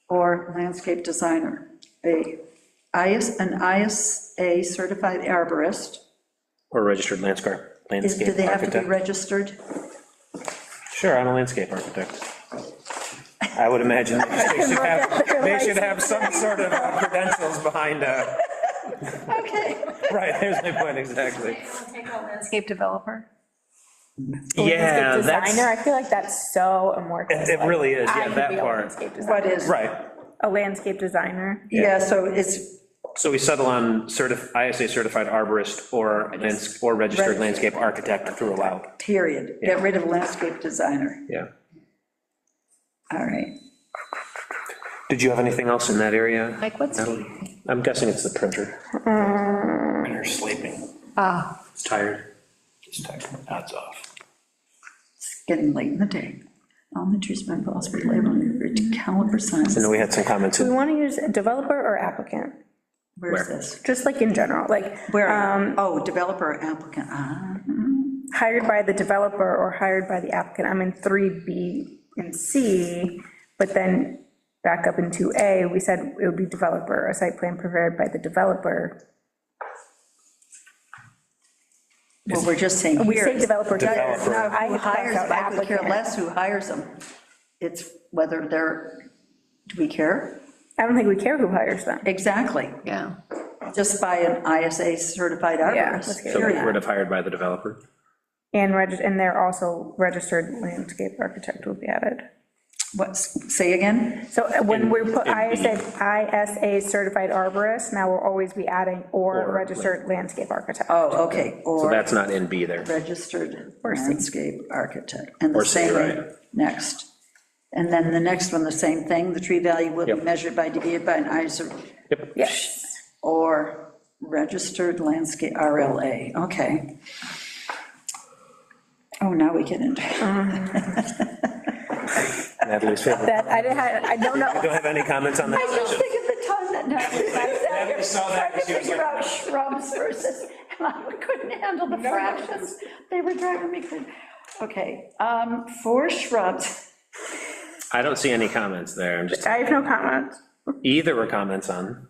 Or landscape designer, an ISA certified arborist. Or registered landscape Do architect? they have to be registered? Sure, I'm a landscape architect. I would imagine they should have some sort of credentials behind, Okay. right, there's my point, exactly. Take out landscape developer. Yeah, Landscape that's, designer, I feel like that's so amorphous. it really is, I yeah, could that be a part. landscape designer. What is? Right, A landscape designer. Yeah, so it's, so we settle on ISA certified arborist or registered landscape architect through allowed, period, get rid of landscape designer, yeah. all right. Did you have anything else in that area? Like, what's, Natalie? I'm guessing it's the printer. And they're sleeping, It's tired. just take the nuts off. It's getting late in the day. Elementary spent balls for labeling rich caliber signs. I know we had some comments. Do we want to use developer or applicant? Where's Where? this? Just like in general, like Where, oh, developer or applicant, hired by the developer or hired by the applicant. I'm in 3B and C, but then back up in 2A, we said it would be developer, a site plan prepared by the developer. well, we're just saying We here. say developer. Developer. Now, I who had hires crossed them, out I could care applicant. less who hires them. It's whether they're, do we care? I don't think we care who hires them. Exactly, yeah. just by an ISA certified Yeah, arborist. let's get So rid we of would have hired by the developer. And they're also registered landscape architect will be added. What, say again? So when we put in B. ISA certified arborist, now we'll always be adding or Or, registered landscape architect. Oh, okay, So or that's not in B there. registered Or C. landscape architect. And the Or C, same, right. next. And then the next one, the same thing, the tree value will be Yep. measured by, divided by an ISA, Yep. Yes. or registered landscape, RLA, okay. Oh, now we get into, Natalie's favorite. That, I don't know. Don't have any comments on that I just section. think of the time that Natalie sat here saw that trying and to she was figure like- out shrubs versus, I couldn't handle the fractions. They were driving me crazy. Okay, for shrubs, I don't see any comments there. I'm just, I have no comments. either were comments on.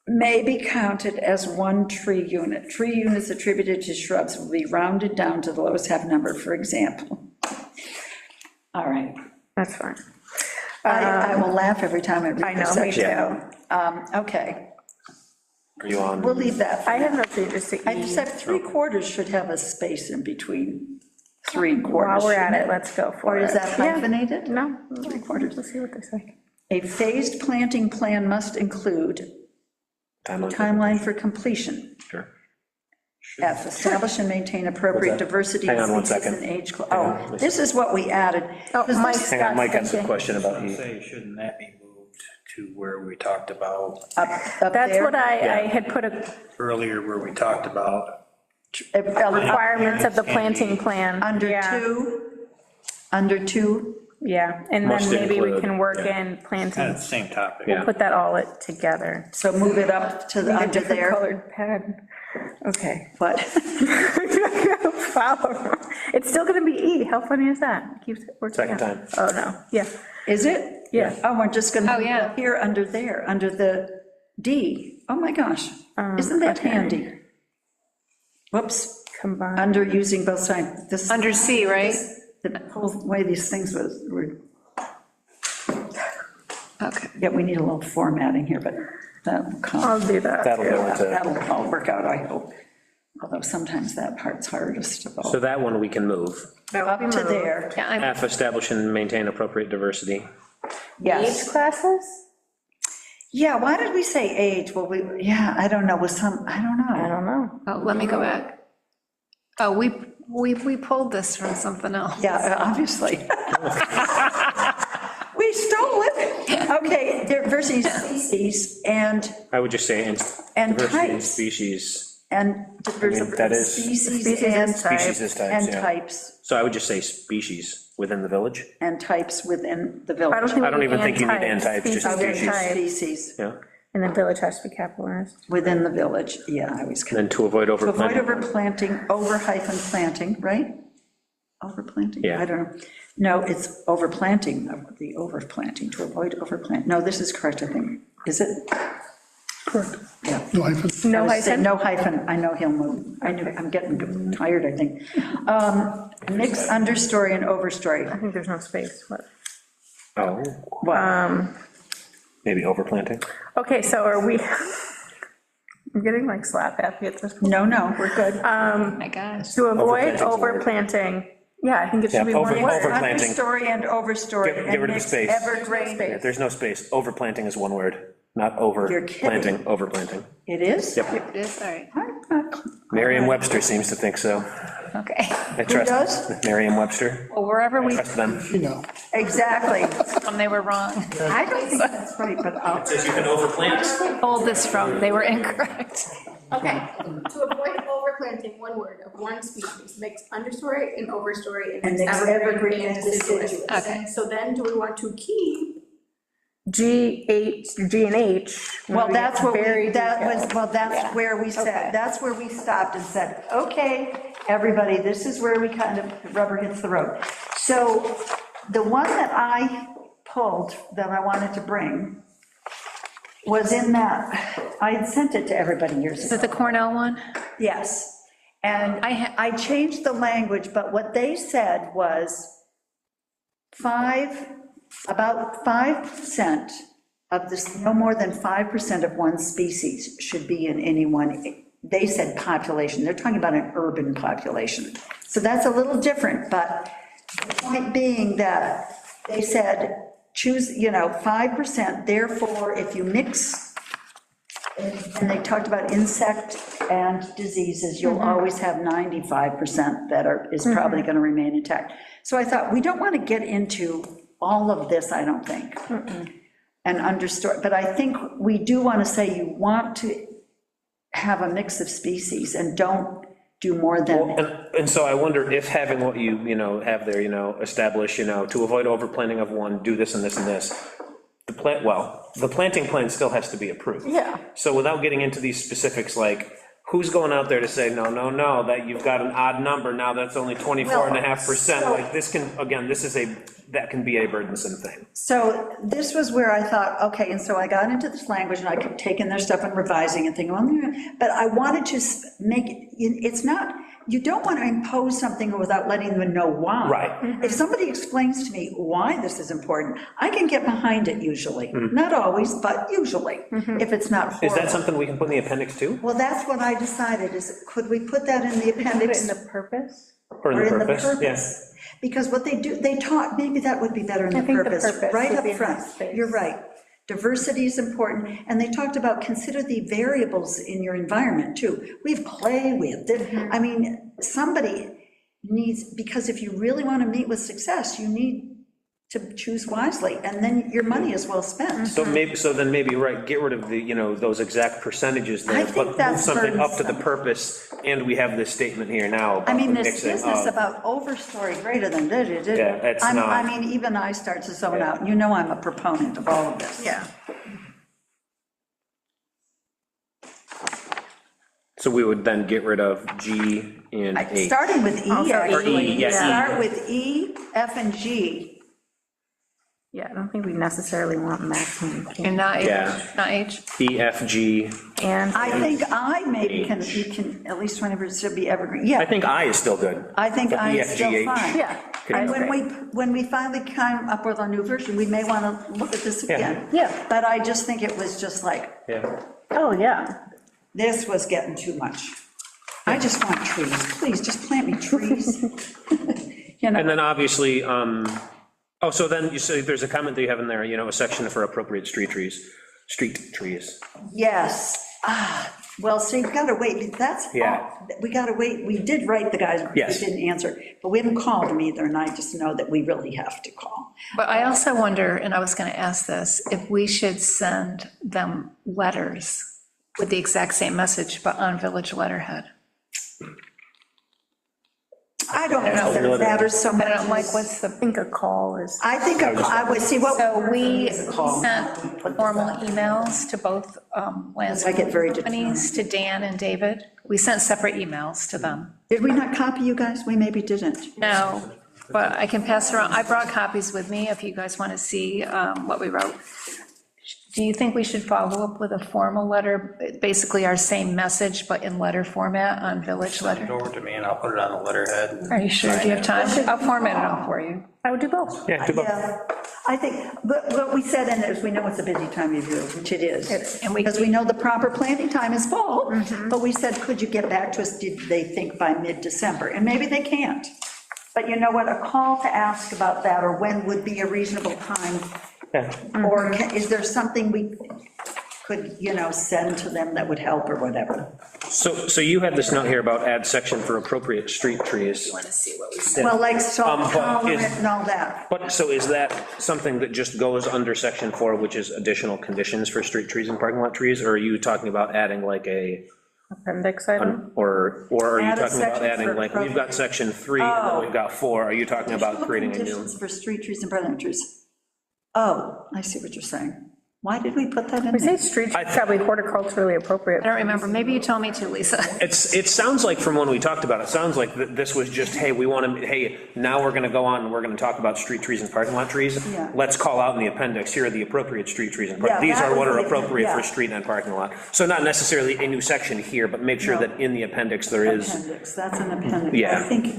may be counted as one tree unit. Tree units attributed to shrubs will be rounded down to the lowest half number, for example. All right. That's fine. I will laugh every time I read I this know, me section. too. Okay, Are you on? we'll leave that. I have no changes to I just E. have 3/4 should have a space in between 3/4. While we're at shouldn't it, let's go for Or it. is that Yeah. hyphenated? No, 3/4. let's see what they say. A phased planting plan must include timeline for completion. Sure. F, establish and maintain appropriate diversity Hang of on one species second. and age. Oh, this is what we added. Oh, 'Cause Mike, this- Hang on, Mike has a thinking. question about E. Say, shouldn't that be moved to where we talked about Up That's there, what I Yeah. had put a earlier, where we talked about requirements of the planting plan. Under Yeah. under two, Yeah, and Must then maybe we include, can work yeah. in kind of planting, the same topic. Yeah. put that all together. so move it up to the, Need a under different there, colored pen. Okay. but, Follow. It's still gonna be E, how funny is that? It keeps working Second out. time. Oh, no, yeah, is it? yeah. Oh, we're just gonna. Oh, yeah. Here, under there, under the D, oh my gosh, isn't that okay. handy? Whoops, Combine. under using both sides, this. Under C, right? The whole way these things were, Okay. yeah, we need a little formatting here, but that'll come. I'll do that. That'll go into, That'll all work out, I hope. Although sometimes that part's hardest of all. so that one we can move. Up to there, Yeah, I'm, F, establish and maintain appropriate diversity. yes. Age classes? Yeah, why did we say age? Well, yeah, I don't know, with some, I don't I know. don't know. oh, let me go back. Oh, we pulled this from something else. Yeah, obviously. We stole it. Okay, diversity of species and I would just say, And diversity of types. species, diversity that of is- species Species and. and types. Species is types, And yeah. types, So I would just say species within the village. and types within the I don't village. think. I don't we even need think you need and types, just and species. types. Species Yeah, And then village has to be capitalized. within the village, yeah, I always. and then to avoid To avoid overplanting. overplanting, over-planting, right? Overplanting? Yeah. I don't know. No, it's overplanting, the overplanting, to avoid overplant. No, this is correct, I think. Is it? Correct. Yeah. No hyphen. No I was saying hyphen? no hyphen, I know he'll move. I'm getting tired, I think. Mix understory and I overstory. think there's no space, but. Oh, maybe overplanting. Okay, so are we, I'm getting like slap happy at this point. No, we're good. Oh my gosh. To avoid Overplanting's a word. overplanting, yeah, I think it should be Yeah, one word. overplanting. Understory and overstory. Get and rid of the mix space. Evergreen. If there's no space, overplanting is one word, not You're kidding. overplanting, overplanting. It is? Yep. It is, all right, Merriam-Webster seems to think so. okay. I trust does? Merriam-Webster. Well, wherever we, Trust them. You know, Exactly. they were wrong. I don't think that's right, but I'll. Says you can overplant. Pulled this from, they were incorrect. Okay, to avoid overplanting, one word of one species, mix understory and overstory And and mix mix evergreen evergreen and and deciduous. deciduous. Okay. So then do we want to keep, G and H. Well, that's what Very we, that was, detailed. well, that's Yeah. where we Okay. said, that's where we stopped and said, okay, everybody, this is where we kind of, the rubber hits the road. So the one that I pulled, that I wanted to bring, was in that, I had sent it to everybody years Is ago. it the Cornell one? Yes, and I I changed the language, but what they said was about 5% of this, no more than 5% of one species should be in any one, they said population, they're talking about an urban population. So that's a little different, but the point being that they said, choose, 5%, therefore, if you mix, and they talked about insect and diseases, you'll always have 95% that is probably going to remain intact. So I thought, we don't want to get into all of this, I don't think, and understory, but I think we do want to say you want to have a mix of species and don't do more than, And so I wonder if having what you have there, establish, to avoid overplanting of one, do this and this and this. The planting plan still has to be approved. Yeah. So without getting into these specifics, like, who's going out there to say, no, that you've got an odd number, now that's only 24.5%, Well, like, this can, again, this is a that can be a burdensome thing. So this was where I thought, okay, and so I got into this language, and I kept taking their stuff and revising and thinking, well, but I wanted to make it, it's not, you don't want to impose something without letting them know why. Right. If somebody explains to me why this is important, I can get behind it usually. Not always, but usually, if it's not horrible. Is that something we can put in the appendix too? Well, that's what I decided, is could we put that in the Put it appendix? in the purpose? Or in Or the in the purpose? Yeah. purpose. Because what they do, they taught, maybe that would be better in I the think the purpose, purpose right would up be a front. nice space. You're right. Diversity is important, and they talked about consider the variables in your environment too. We have clay, we have, I mean, somebody needs, because if you really want to meet with success, you need to choose wisely, and then your money is well spent. So then maybe, right, get rid of the, you know, those exact percentages I there, think but move that's something up to the burdensome. purpose, and we have this statement here now I about mean, the this mixing business of. about overstory greater than Yeah, it's I not. mean, even I start to zone Yeah. out, you know I'm a proponent of all of this. Yeah. So we would then get rid of G and H. Starting with E, Also actually. E, yeah, E. Start with E, F, and G. Yeah, I don't think we necessarily want maximum. And not H, Yeah. not H? E, F, G. And I think I maybe can, H. you can, at least whenever it should be evergreen, I yeah. think I is still good. I think But I E, is F, G, still H. fine. Yeah, I And agree. when we finally come up with a new version, we may want to look at this Yeah. again. Yeah. But I just think it was just like, Yeah. Oh, yeah. this was getting too much. I just want trees, please, just plant me trees. You And know, then obviously, so then you say there's a comment that you have in there, you know, a section for appropriate street trees. yes, well, see, we gotta wait, that's, Yeah. we gotta wait, we did write the guys, we Yes. didn't answer, but we haven't called them either, and I just know that we really have to call. But I also wonder, and I was going to ask this, if we should send them letters with the exact same message, but on village letterhead. I don't know that it matters so I much. don't know, like, what's I the, think a call is, I think I would see what. so we sent formal emails to both I get very landscape companies, to Dan and David. We sent separate emails to them. Did we not copy you guys? We maybe didn't. No, but I can pass around, I brought copies with me if you guys want to see what we wrote. Do you think we should follow up with a formal letter, basically our same message, but in letter format on village letter? Over to me and I'll put it on the letterhead. Are you sure? Do you have time? I'll format it all for you. I would do both. Yeah, do both. Yeah, I think, but what we said in it is we know it's a busy time of year, which it is. And we- Because we know the proper planting time is fall, but we said, could you get back to us, did they think by mid-December? And maybe they can't. But you know what, a call to ask about that, or when would be a reasonable time? Yeah. Or is there something we could, you know, send to them that would help or whatever? So you had this note here about add section for appropriate street trees. Want to see what we said? Well, like salt but tolerant is- and all that. But, so is that something that just goes under section 4, which is additional conditions for street trees and parking lot trees? Or are you talking about adding like Appendix item. or are you Add a talking about section adding, for like, we've got section 3, and then we've got 4, are you talking about creating a new? Conditions for street trees and parliament trees. Oh, I see what you're saying. Why did we put that in We say there? streets probably horticulturally appropriate. I don't remember, maybe you told me to, Lisa. It sounds like from when we talked about it, this was just, hey, we want to, hey, now we're going to go on and we're going to talk about street trees and parking lot trees. Yeah. Let's call out in the appendix, here are the appropriate street trees and Yeah, parking, these that are what was are the- appropriate yeah. for street and parking lot. So not necessarily a new section here, but make sure No. that in the appendix there is, Appendix, that's an appendix. Yeah. I think,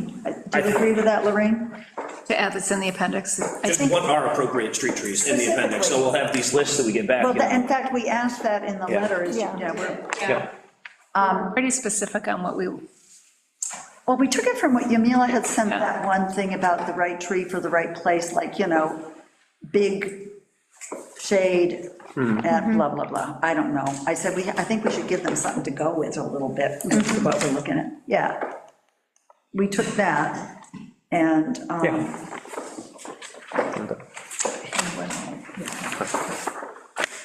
do you agree with that, Lorraine? To add this in the appendix. I just think, what are appropriate street trees in the appendix. So we'll have these lists that we get back. Well, you know. in fact, we asked that in the Yeah. letter, is, Yeah. Yeah. pretty specific on what we, well, we took it from what Yamila had sent, that one thing about the right tree for the right place, like, you know, big shade and blah, blah, blah. I don't know. I said, I think we should give them something to go with a little bit, what we're looking at. Yeah. We took that and,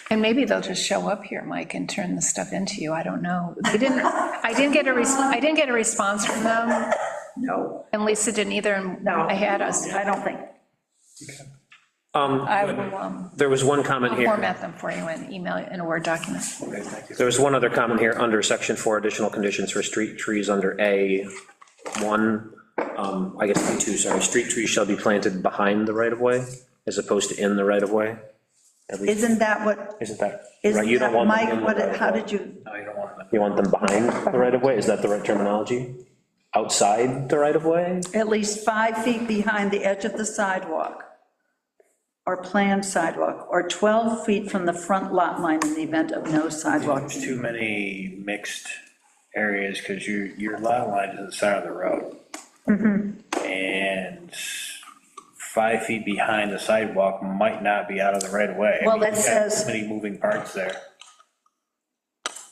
and maybe they'll just show up here, Mike, and turn the stuff into you, I don't know. I didn't get a response from them, no, and Lisa didn't either, and no. I had us. I don't think. I will There was one comment here. format them for you and email it in a Word document. There was one other comment here under section 4, additional conditions for street trees under A1. I guess B2, sorry, street trees shall be planted behind the right-of-way as opposed to in the right-of-way. At least, Isn't that what, isn't that, isn't right, you don't that, want them Mike, in the what, how right-of-way. did you, No, you don't want them. You want them behind the right-of-way, is that the right terminology? Outside the right-of-way? at least 5 feet behind the edge of the sidewalk, or planned sidewalk, or 12 feet from the front lot line in the event of no sidewalk. There's too many mixed areas, because your lot line is in the center of the road. And 5 feet behind the sidewalk might not be out of the right of way. I Well, mean, it you've got says- too many moving parts there.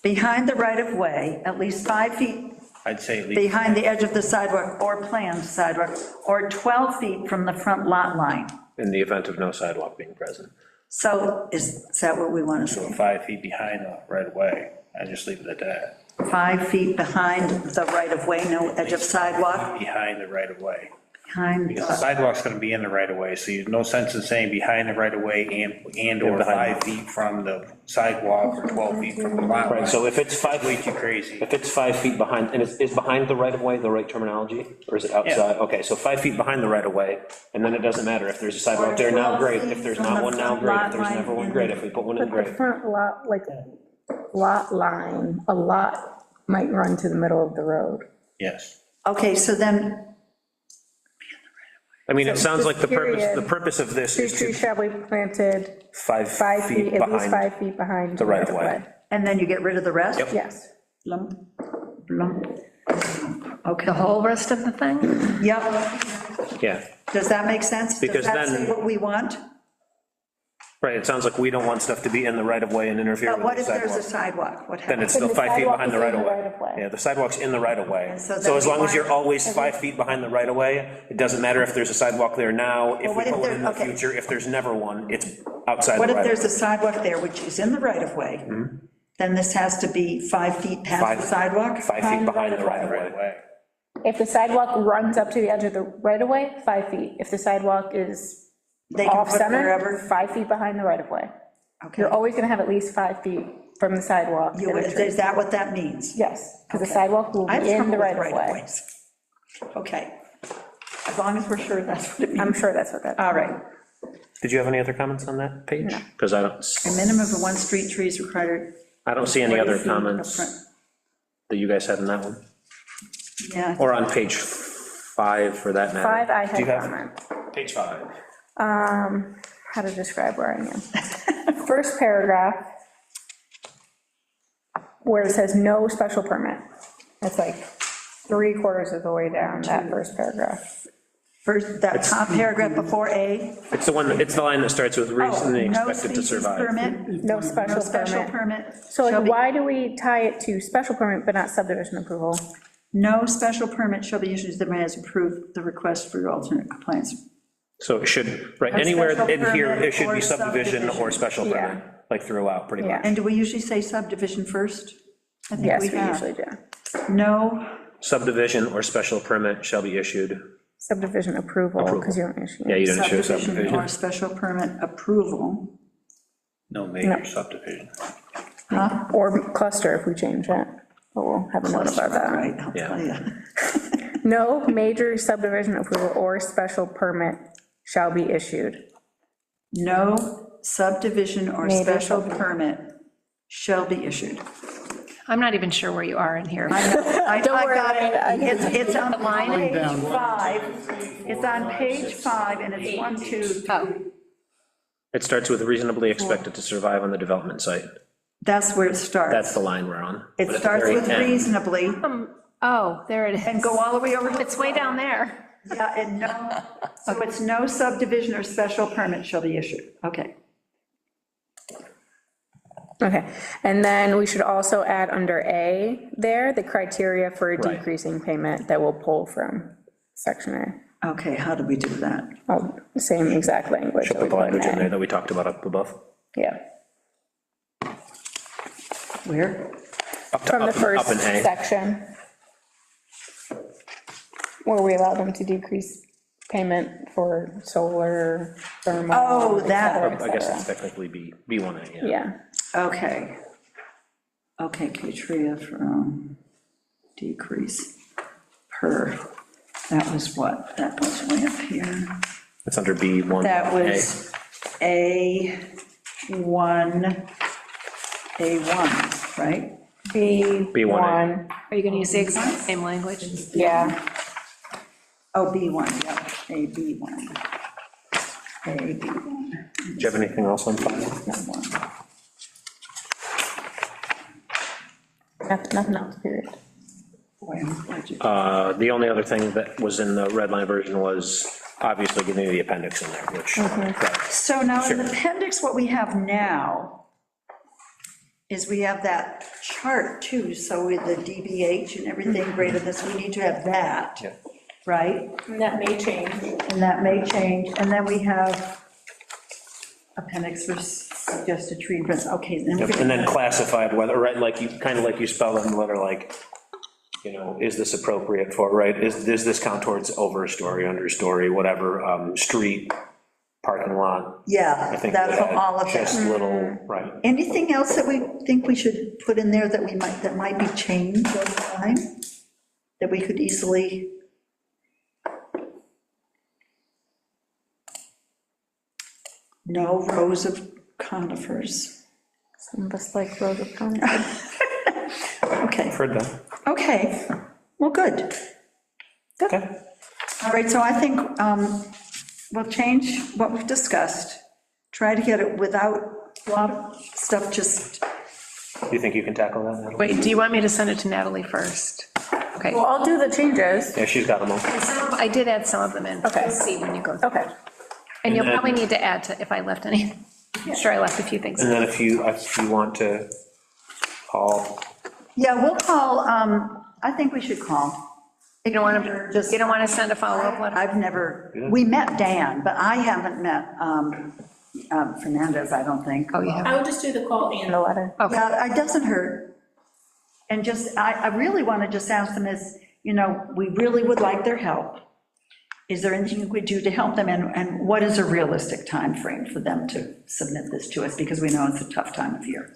Behind the right-of-way, at least 5 feet I'd say at least, behind the edge of the sidewalk or planned sidewalk, or 12 feet from the front lot line. In the event of no sidewalk being present. So is that what we want to so say? 5 feet behind the right of way. I just leave it at that. 5 feet behind the right-of-way, no edge of sidewalk, Behind the right of way. behind, Because the sidewalk's gonna be in the right of way, so there's no sense in saying behind the right of way and or behind. 5 feet from the sidewalk or 12 feet from the lot line. Right, so if it's 5 Way feet, too crazy. if it's 5 feet behind, and is behind the right-of-way the right terminology? Or is it outside? Okay, so 5 feet behind the right-of-way, and then it doesn't matter if there's a sidewalk there now, great. If there's not one now, great. If there's never one, great. If we put one in, But the great. front lot, like, lot line, a lot might run to the middle of the road. Yes. okay, so then, I mean, it sounds like the Period. purpose of this Street is trees to shall be planted 5 5 feet, feet at least behind. 5 feet behind. the right-of-way. and then you get rid of the rest? Yep. Yes. Lump, lump. Okay, The whole rest of the thing? yep, Yeah, does that make sense? Because Does that then- say what we want? right, it sounds like we don't want stuff to be in the right-of-way and interfere But with what the if there's a sidewalk. sidewalk? What Then happens? it's still Then the 5 feet sidewalk behind the is in the right-of-way. right-of-way. Yeah, the sidewalk's in the right-of-way. And so So then as we long as you're want- always 5 feet behind the right-of-way, it doesn't matter if there's a sidewalk there now, if Well, we what if put one there- in the okay. future, if there's never one, it's outside the What if right-of-way. there's a sidewalk there, which is in the right-of-way? Then this has to be 5 feet past the Five- sidewalk? 5 feet behind the Right right-of-way. away. If the sidewalk runs up to the edge of the right-of-way, 5 feet. If the sidewalk is They can off put it center, wherever? 5 feet behind the right-of-way. Okay. You're always gonna have at least 5 feet from the sidewalk. You- Is that what that means? Yes, because the Okay. sidewalk will I have be in trouble the with right-of-way. right-of-ways. Okay, as long as we're sure that's what it means. I'm sure that's what that. All right, Did you have any other comments on that page? Because a minimum of 1 street tree is required. I don't see any other 40 feet comments upfront. that you guys had in that one, Yeah, or on page 5 for that matter. 5, I Do you had have- comments. Page 5. How to describe where I am. First paragraph, where it says no special permit. It's like 3/4 of the way down that first paragraph. first, that top paragraph before A. It's the one, it's the line that starts with reasonably Oh, no expected to species survive. permit, No no special special permit. permit. So shall like, be- why do we tie it to special permit but not subdivision approval? No special permit shall be issued if the mayor has approved the request for alternate compliance. So it should, right, Or anywhere special in here, permit it should or be subdivision or special Yeah. permit, like throughout, pretty Yeah. much. And do we usually say subdivision first? I think Yes, we have. usually do. No, Subdivision or special permit shall be issued. Subdivision approval, because you don't issue. Yeah, you didn't show subdivision subdivision. or special permit approval. No major subdivision. Or cluster if we change it, but we'll have a note about that. Right, I'll Yeah. tell you. No major subdivision approval or special permit shall be issued. No subdivision or Major special subdivision. permit shall be issued. I'm not even sure where you are in here. I know, I Don't worry, got I- it. It's on line? page 5. It's on page 5, and it's 1, 2, Oh, It starts with reasonably expected to survive on the development site. that's where it starts. That's the line we're on. It But at the starts very with end- reasonably, oh, there it is. and go all the way over to. It's way down there. Yeah, and no, so it's no subdivision or special permit shall be issued. Okay. Okay, and then we should also add under A there, the criteria for Right. decreasing payment that we'll pull from section A. Okay, how do we do that? Oh, same exact language. She'll that we put the put in language in A. there that we talked about up above. Yeah, Where? from the Up first in A. section, where we allow them to decrease payment for solar, thermal. Oh, et that. cetera, et I guess cetera. it's technically B1A, yeah. Yeah, Okay. Okay, criteria from decrease per That was what? That was way up here. It's under B1. That was A1, right? B1, Are you going to use the exact same language? yeah. Oh, B1, yeah, AB1. AB1. Do you have anything else on file? That one. Nothing else, period. Boy, I'm glad you- The only other thing that was in the red line version was obviously getting the appendix in there, which, right. So now in the appendix, what we have now is we have that chart too, so with the DBH and everything greater than this, we need to have that, Yeah. right? And that may change. And that may change, and then we have appendix for suggested tree imprints, okay, then we're And gonna, then classified whether, right, like you, kind of like you spell in the letter, like, you know, is this appropriate for, right, does this count towards overstory, understory, whatever, street, parking lot? I yeah, think that's that all of just that. little, right. Anything else that we think we should put in there that that might be changed over time? That we could easily? No rows of conifers. Some of us like rows of conifers. Okay, Heard that. okay, well, good. Okay. All right, so I think we'll change what we've discussed, try to get it without a lot of stuff, just, Do you think you can tackle that, Natalie? Wait, do you want me to send it to Natalie first? Okay. Well, I'll do the changes. Yeah, she's got them all. I did add some of them in. Okay. You'll see when you go through. Okay. And you'll And then- probably need to add to, if I left any, sure I left a few things. And then if you want to call, yeah, we'll call, I think we should call. You don't want to, you don't want to send a follow-up letter? I've never, we met Dan, but I haven't met Fernandez, I don't think. Oh, you have, I would just do the call And and. the letter. okay. Yeah, it doesn't hurt. And just, I really want to just ask them is, you know, we really would like their help. Is there anything we could do to help them, and what is a realistic time frame for them to submit this to us, because we know it's a tough time of year.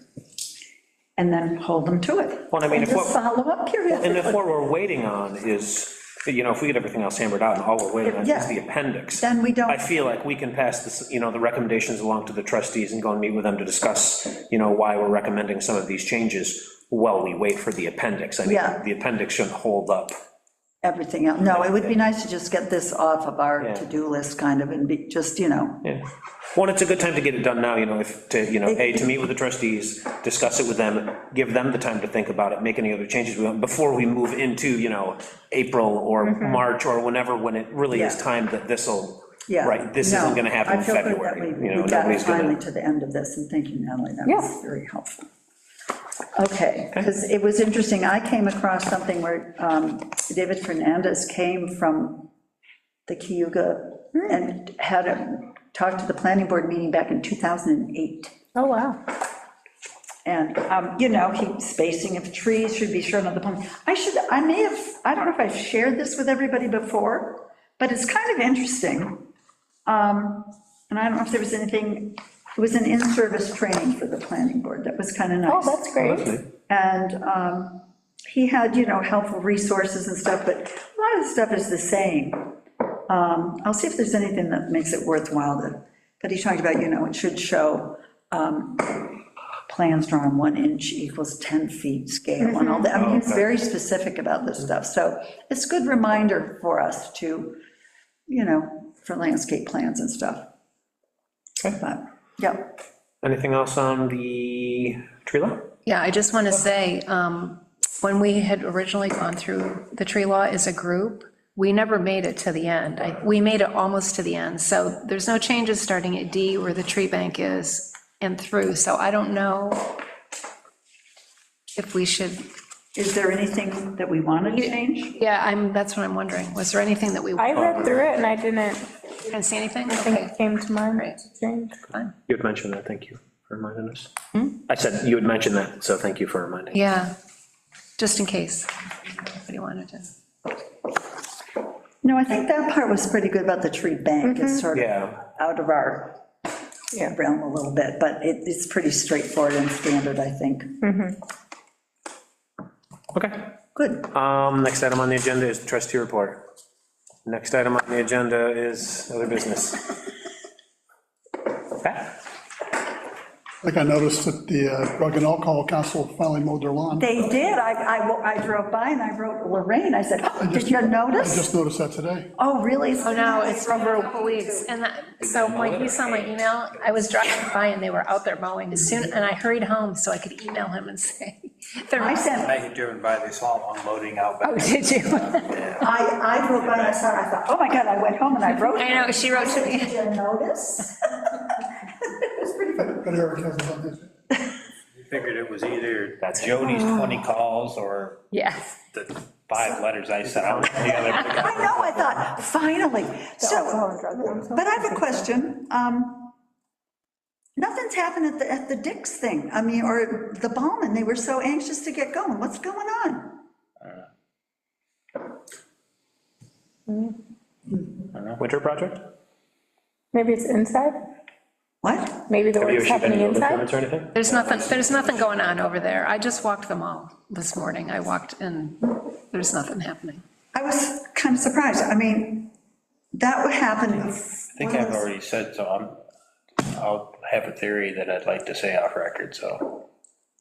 And then hold them to it. Well, I mean, And if just what- follow up and if periodically. what we're waiting on is, you know, if we get everything else hammered out and all we're waiting on Yeah. is the appendix. Then we don't. I feel like we can pass this, you know, the recommendations along to the trustees and go and meet with them to discuss, you know, why we're recommending some of these changes while we wait for the appendix. I mean, Yeah. the appendix shouldn't hold up. Everything else, no, it would be nice to just get this off of our Yeah. to-do list, kind of, and be, just, you know, Yeah. One, it's a good time to get it done now, you know, to meet with the trustees, discuss it with them, give them the time to think about it, make any other changes we want, before we move into, you know, April or March or whenever, when it really is Yeah. time that this'll, yeah. right, this No, isn't gonna happen in I feel good that February. we You know, got nobody's finally gonna, to the end of this, and thank you, Natalie, that Yeah. was very helpful. Okay, because it was interesting, I came across something where David Fernandez came from the Cayuga and had talked to the planning board meeting back in 2008. Oh, wow. And, you know, spacing of trees should be shown on the plan. I may have, I don't know if I've shared this with everybody before, but it's kind of interesting. And I don't know if there was anything, it was an in-service training for the planning board, that was kind of nice. Oh, that's great. And he had, you know, helpful resources and stuff, but a lot of the stuff is the same. I'll see if there's anything that makes it worthwhile but he talked about, you know, it should show plans drawn 1 inch equals 10 feet scale and all that. I mean, he's very specific about this stuff, so it's a good reminder for us to, you know, for landscape plans and stuff. But, yeah. anything else on the tree law? Yeah, I just want to say, when we had originally gone through the tree law as a group, we never made it to the end. We made it almost to the end, so there's no changes starting at D where the tree bank is and through, so I don't know if we should, Is there anything that we want to change? yeah, that's what I'm wondering. Was there anything that we, I read through it and I didn't didn't see anything? think Okay, it came to mind Right. to change. fine. You had mentioned that, thank you for reminding us. I said you had mentioned that, so thank you for reminding. Yeah, just in case anybody wanted to. No, I think that part was pretty good about the tree bank, it's sort of Yeah. out of our realm a little bit, but it's pretty straightforward and standard, I think. Okay. Good. Next item on the agenda is the trustee report. Next item on the agenda is other business. Pat? I think I noticed that the Drug and Alcohol Council finally mowed their lawn. They did, I drove by and I wrote Lorraine, I said, oh, did you I notice? just noticed that today. Oh, really? Oh, no, it's over a couple weeks, and so when he saw my email, I was driving by and they were out there mowing as soon, and I hurried home so I could email him and say, they're. I sent, I had driven by, they saw unloading out back. Oh, did you? I drove by and I saw it, I thought, oh my God, I went home and I wrote. I know, she wrote to me. Did you notice? But Eric hasn't done his. Figured it was either Jody's 20 calls or Yes. the 5 letters I sent out. The other. I know, I thought, finally. So, but I have a question. Nothing's happened at the Dix thing, I mean, or the Ballman, they were so anxious to get going. What's going on? Winter project? Maybe it's inside? What? Maybe the Have you work's issued any happening building inside? permits or anything? There's nothing going on over there. I just walked the mall this morning. I walked and there's nothing happening. I was kind of surprised. I mean, that would happen. I think I've already said so. I'll have a theory that I'd like to say off record, so.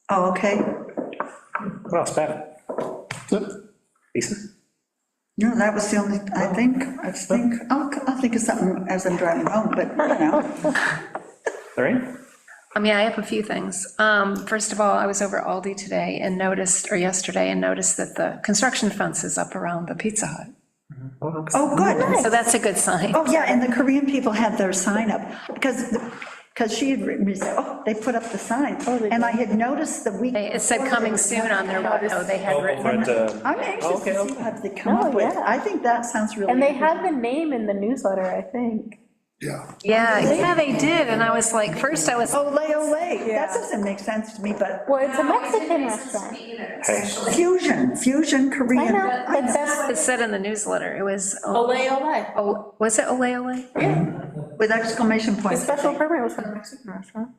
Oh, okay. What else, Pat? Decent? No, that was the only, I think, I'll think of something as I'm driving home, but, you know. Lorraine? I mean, I have a few things. First of all, I was over Aldi today and noticed, or yesterday, and noticed that the construction fence is up around the Pizza Hut. Oh, good. So that's a good sign. Oh, yeah, and the Korean people had their sign up, because she had written me, said, oh, they put up the sign. And I had noticed the week. It said coming soon on their window. They had written. I'm anxious to see what they come up with. yeah. I think that sounds really. And they had the name in the newsletter, I think. Yeah. Yeah, they did. And I was like, first I was, Ole, ole, Yeah. that doesn't make sense to me, but Well, it's a Mexican restaurant. fusion Korean. I know, but that's, it said in the newsletter, it was, ole, ole. oh, was it ole ole? With exclamation The points. special permit was from a Mexican restaurant.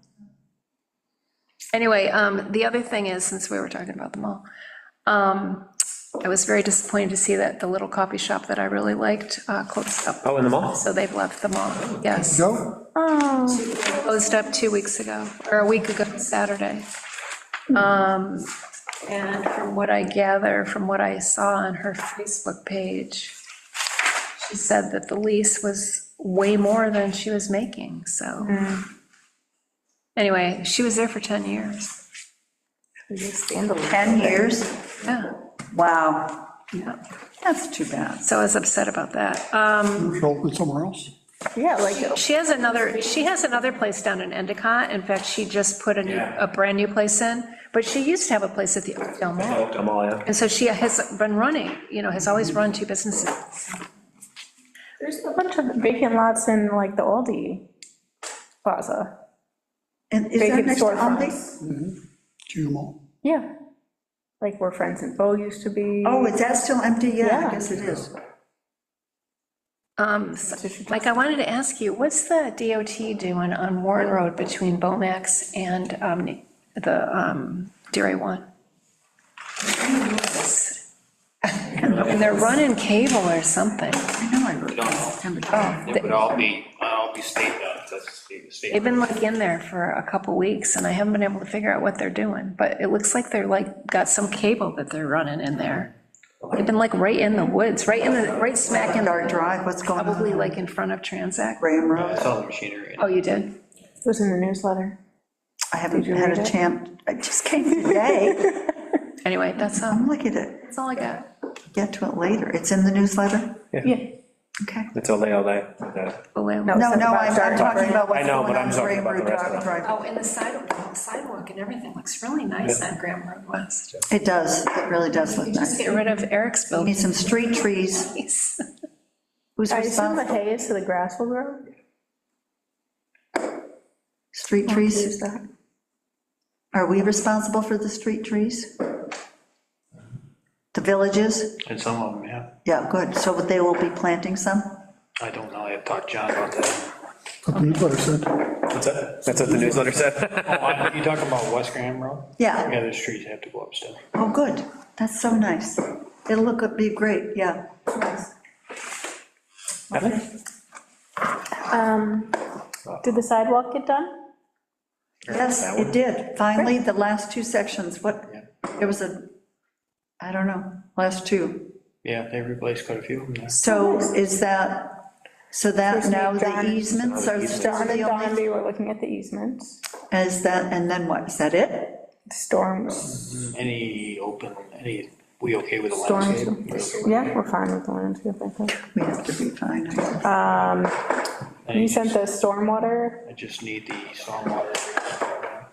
Anyway, the other thing is, since we were talking about the mall, I was very disappointed to see that the little coffee shop that I really liked closed up. Oh, in the mall? So they've left the mall, yes. Go? Oh, Closed up 2 weeks ago, or a week ago Saturday. And from what I gather, from what I saw on her Facebook page, she said that the lease was way more than she was making, so. Anyway, she was there for 10 years. 10 years? Yeah, Wow, yeah. that's too bad. So I was upset about that. Should open somewhere else? yeah, like, She has another place down in Endicott. In fact, she just put a brand-new place in, but she used to have a place at the Oakdale Mall. The mall, yeah. And so she has been running, has always run 2 businesses. there's a bunch of vacant lots in like the Aldi Plaza. And is that Vacant next to storefronts. Aldi? Junior Mall. Yeah. Like where Friends and Bo used to be. Oh, is that still empty? Yeah, I Yeah. guess it is. Mike, I wanted to ask you, what's the DOT doing on Warren Road between Bomax and the Dairy One? And they're running cable or something. I know, I wrote it. September 12th. It would all be state done, that's state. They've been like in there for a couple weeks, and I haven't been able to figure out what they're doing, but it looks like they're like, got some cable that they're running in there. They've been like right in the woods, right smack in Dark Drive, what's going on? probably like in front of Transact. Graham I Road. saw the machinery. Oh, you did? It was in the newsletter. I haven't you had read a it? chance, I just came today. Anyway, that's I'm looking at, all I got. get to it later. It's in the newsletter? Yeah. Okay. It's ole ole. Oh, wait, No. No, It's no, about I'm talking about what's I know, going but I'm on talking Graham about the Road, rest of Dark it. Drive. Oh, and the sidewalk and everything looks really nice on Graham Road West. It does, it really does look Just nice. get rid of Eric's We need building. some street trees. Who's I assume the responsible? hay is so the grass will grow. Street trees? Are we responsible for the street trees? The villages? And some of them, yeah. Yeah, good. So they will be planting some? I don't know, I have talked to John about that. What the newsletter said. What's that? That's what the newsletter said? You talking about West Graham Road? Yeah. Yeah, the streets have to go up still. Oh, good. That's so nice. It'll be great, yeah. Did the sidewalk get done? Yes, it did. Finally, the last two sections, there was I don't know, last two. Yeah, they replaced quite a few of them there. So is that, so that now the easements are still John and the only, Dondi were looking at the easements. is that, and then what, is that it? Storms. We okay with the Storms. landscape? Yeah, we're fine with the landscape, I think. We have to be fine, I guess. You sent the stormwater? I just need the stormwater,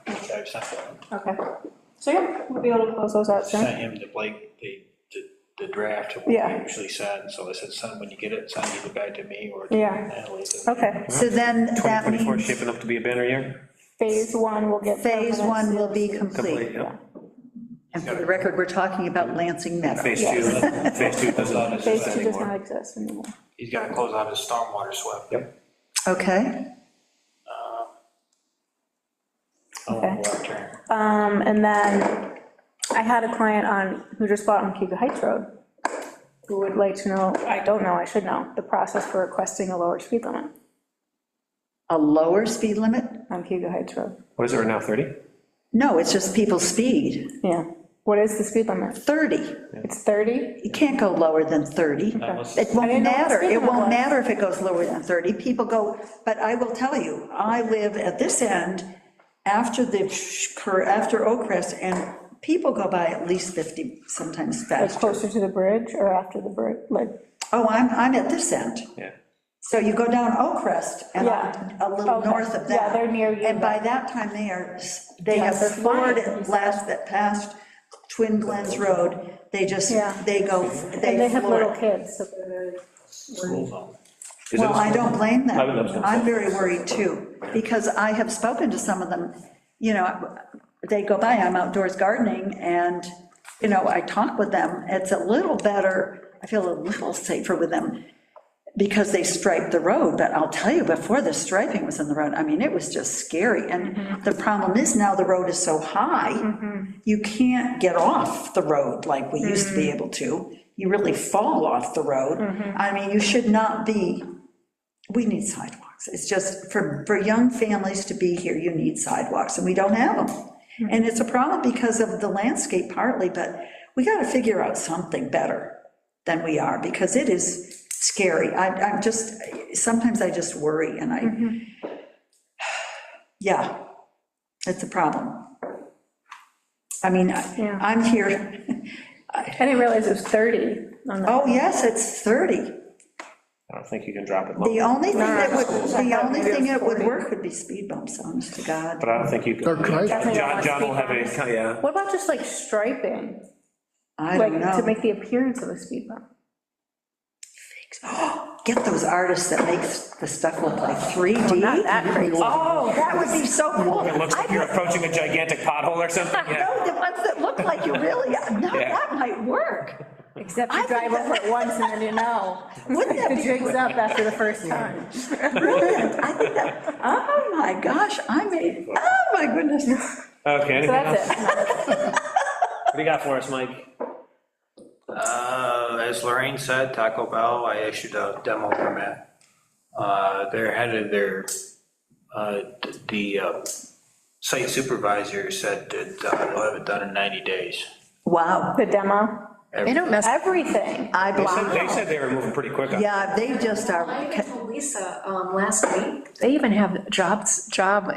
which I've sent them. Okay. So, yeah, we'll be able to close those out soon. Sent him the Blake, the draft of what Yeah. we usually send, so I said, send, when you get it, send either back to me or to Yeah. Natalie. Okay, So then that 2024 is means shaping up to be a banner year? phase one will get. phase one will be Complete, complete. yeah. And for the record, we're talking about Lansing Meadow. Phase two doesn't Phase Phase exist two does not anymore. exist anymore. He's gotta close out his stormwater swept. Yep. Okay, Okay. Turn. And then I had a client who just bought on Cuba Heights Road, who would like to know, I don't know, I should know, the process for requesting a lower speed limit a lower speed limit? on Cuba Heights Road. What is it right now, 30? No, it's just people's speed, Yeah, what is the speed limit? 30. It's 30? You can't go lower than 30. It I won't didn't know what matter, speed it limit won't was. matter if it goes lower than 30. People go, but I will tell you, I live at this end after after Oakcrest, and people go by at least 50, sometimes Like faster. closer to the bridge or after the bridge, like? Oh, I'm at this end. Yeah. So you go down Oakcrest and Yeah. a little Okay. north of that. Yeah, they're near you And by then. that time, they Yeah, have they're floored flying. it last, that past Twin Glens Road. They just, Yeah. they go, And they have floor little it. kids, so they're very. School zone. Is it a Well, I don't blame I would love them. to. I'm very worried too, because I have spoken to some of them, you know, they go by, I'm outdoors gardening, and, you know, I talk with them. It's a little better, I feel a little safer with them, because they striped the road, but I'll tell you, before the striping was in the road, I mean, it was just scary, and the problem is now the road is so high, you can't get off the road like we used to be able to. You really fall off the road. I mean, you should not be, we need sidewalks. It's just, for young families to be here, you need sidewalks, and we don't have them. And it's a problem because of the landscape partly, but we got to figure out something better than we are, because it is scary. I'm just, sometimes I just worry, and yeah, it's a problem. I mean, I'm here, I didn't realize it was 30 on the. oh, yes, it's 30. I don't think you can drop it The lower, only thing that would, the only Maybe thing it's that would 40. work would be speed bumps, honest to God. but I don't think you They're can. great. John will have a, yeah. What about just like striping, I like don't to know. make the appearance of a speed bump? Get those artists that make the stuff look like 3D. Not that crazy. Oh, that would be so cool. It looks like you're approaching a gigantic pothole or something, yeah. No, the ones that look like you really, no, Yeah. that might work. Except I you think drive over it once and then you know. Wouldn't that The be jig's up after the first time. brilliant? I think that, oh my gosh, oh my goodness. Okay, anything So else? that's it. What do you got for us, Mike? As Lorraine said, Taco Bell, I issued a demo permit. They're headed there, the site supervisor said that they'll have it done in 90 days. Wow. The demo, They don't mess, everything. They said they were moving pretty quick on it. Yeah, they just are, I told Lisa last week, they even have job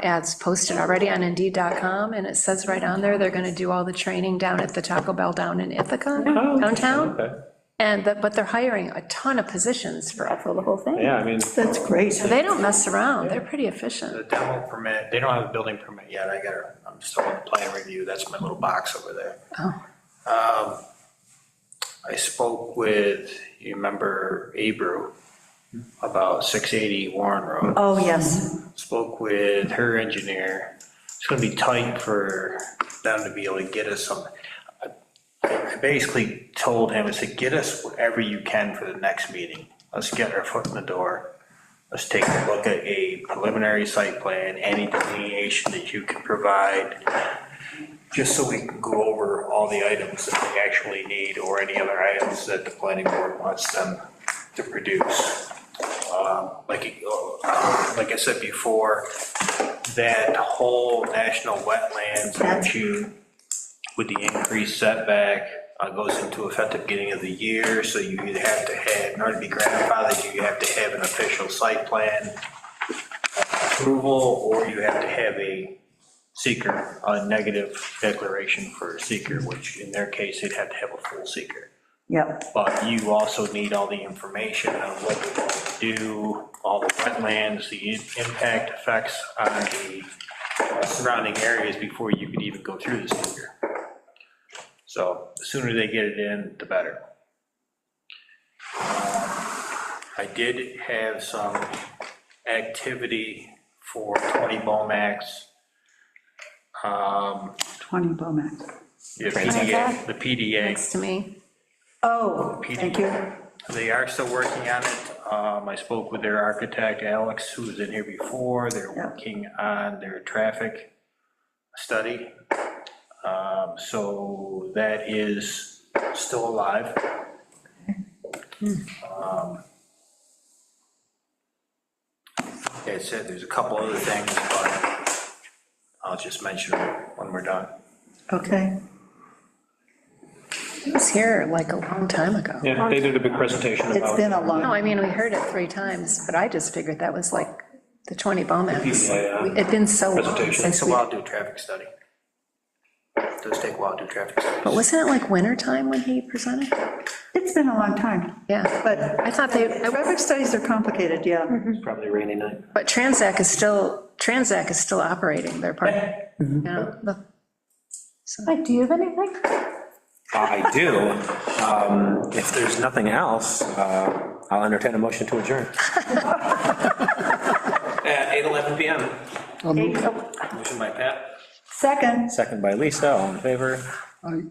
ads posted already on Indeed.com, and it says right on there, they're gonna do all the training down at the Taco Bell down in Ithaca, downtown. Okay. And, but they're hiring a ton of positions for, For the whole thing. Yeah, I mean, that's great. they don't mess around, they're pretty The efficient. demo permit, they don't have a building permit yet, I'm still on the plan review, that's my little box over there. Oh. I spoke with, you remember Abru about 680 Warren Road. Oh, yes. Spoke with her engineer. It's gonna be tight for them to be able to get us some. I basically told him, I said, get us whatever you can for the next meeting. Let's get our foot in the door. Let's take a look at a preliminary site plan, any delineation that you can provide, just so we can go over all the items that they actually need or any other items that the planning board wants them to produce. Like I said before, that whole national wetlands issue with the increased setback goes into effect at the beginning of the year, so you either have to have, in order to be grandfathered, you have to have an official site plan approval, or you have to have a seeker, a negative declaration for a seeker, which in their case, they'd have to have a full seeker. Yep, But you also need all the information on what you're going to do, all the wetlands, the impact effects on the surrounding areas before you could even go through the seeker. So the sooner they get it in, the better. I did have some activity for 20 Bomax. 20 Bomax. The PDA. Thanks to me. Oh, thank you. They are still working on it. I spoke with their architect, Alex, who was in here before. They're working on their traffic study. So that is still alive. Like I said, there's a couple other things, but I'll just mention them when we're done. Okay. It was here like a long time ago. Yeah, they did a big presentation It's about. been a long. No, I mean, we heard it 3 times, but I just figured that was like the 20 Bomax. Yeah. It'd been so long Presentation. since Takes a we, while to do a traffic study. It does take a while to do traffic studies. but wasn't it like winter time when he presented? It's been a long time, Yeah, but I thought they, traffic studies are complicated, yeah. It's probably a rainy night. but Transac is still operating their part. Yeah. Mike, do you have anything? I do. If there's nothing else, I'll entertain a motion to adjourn. At 8:11 PM. I'll move. Motion by Pat. Second. Second by Lisa, all in favor? I-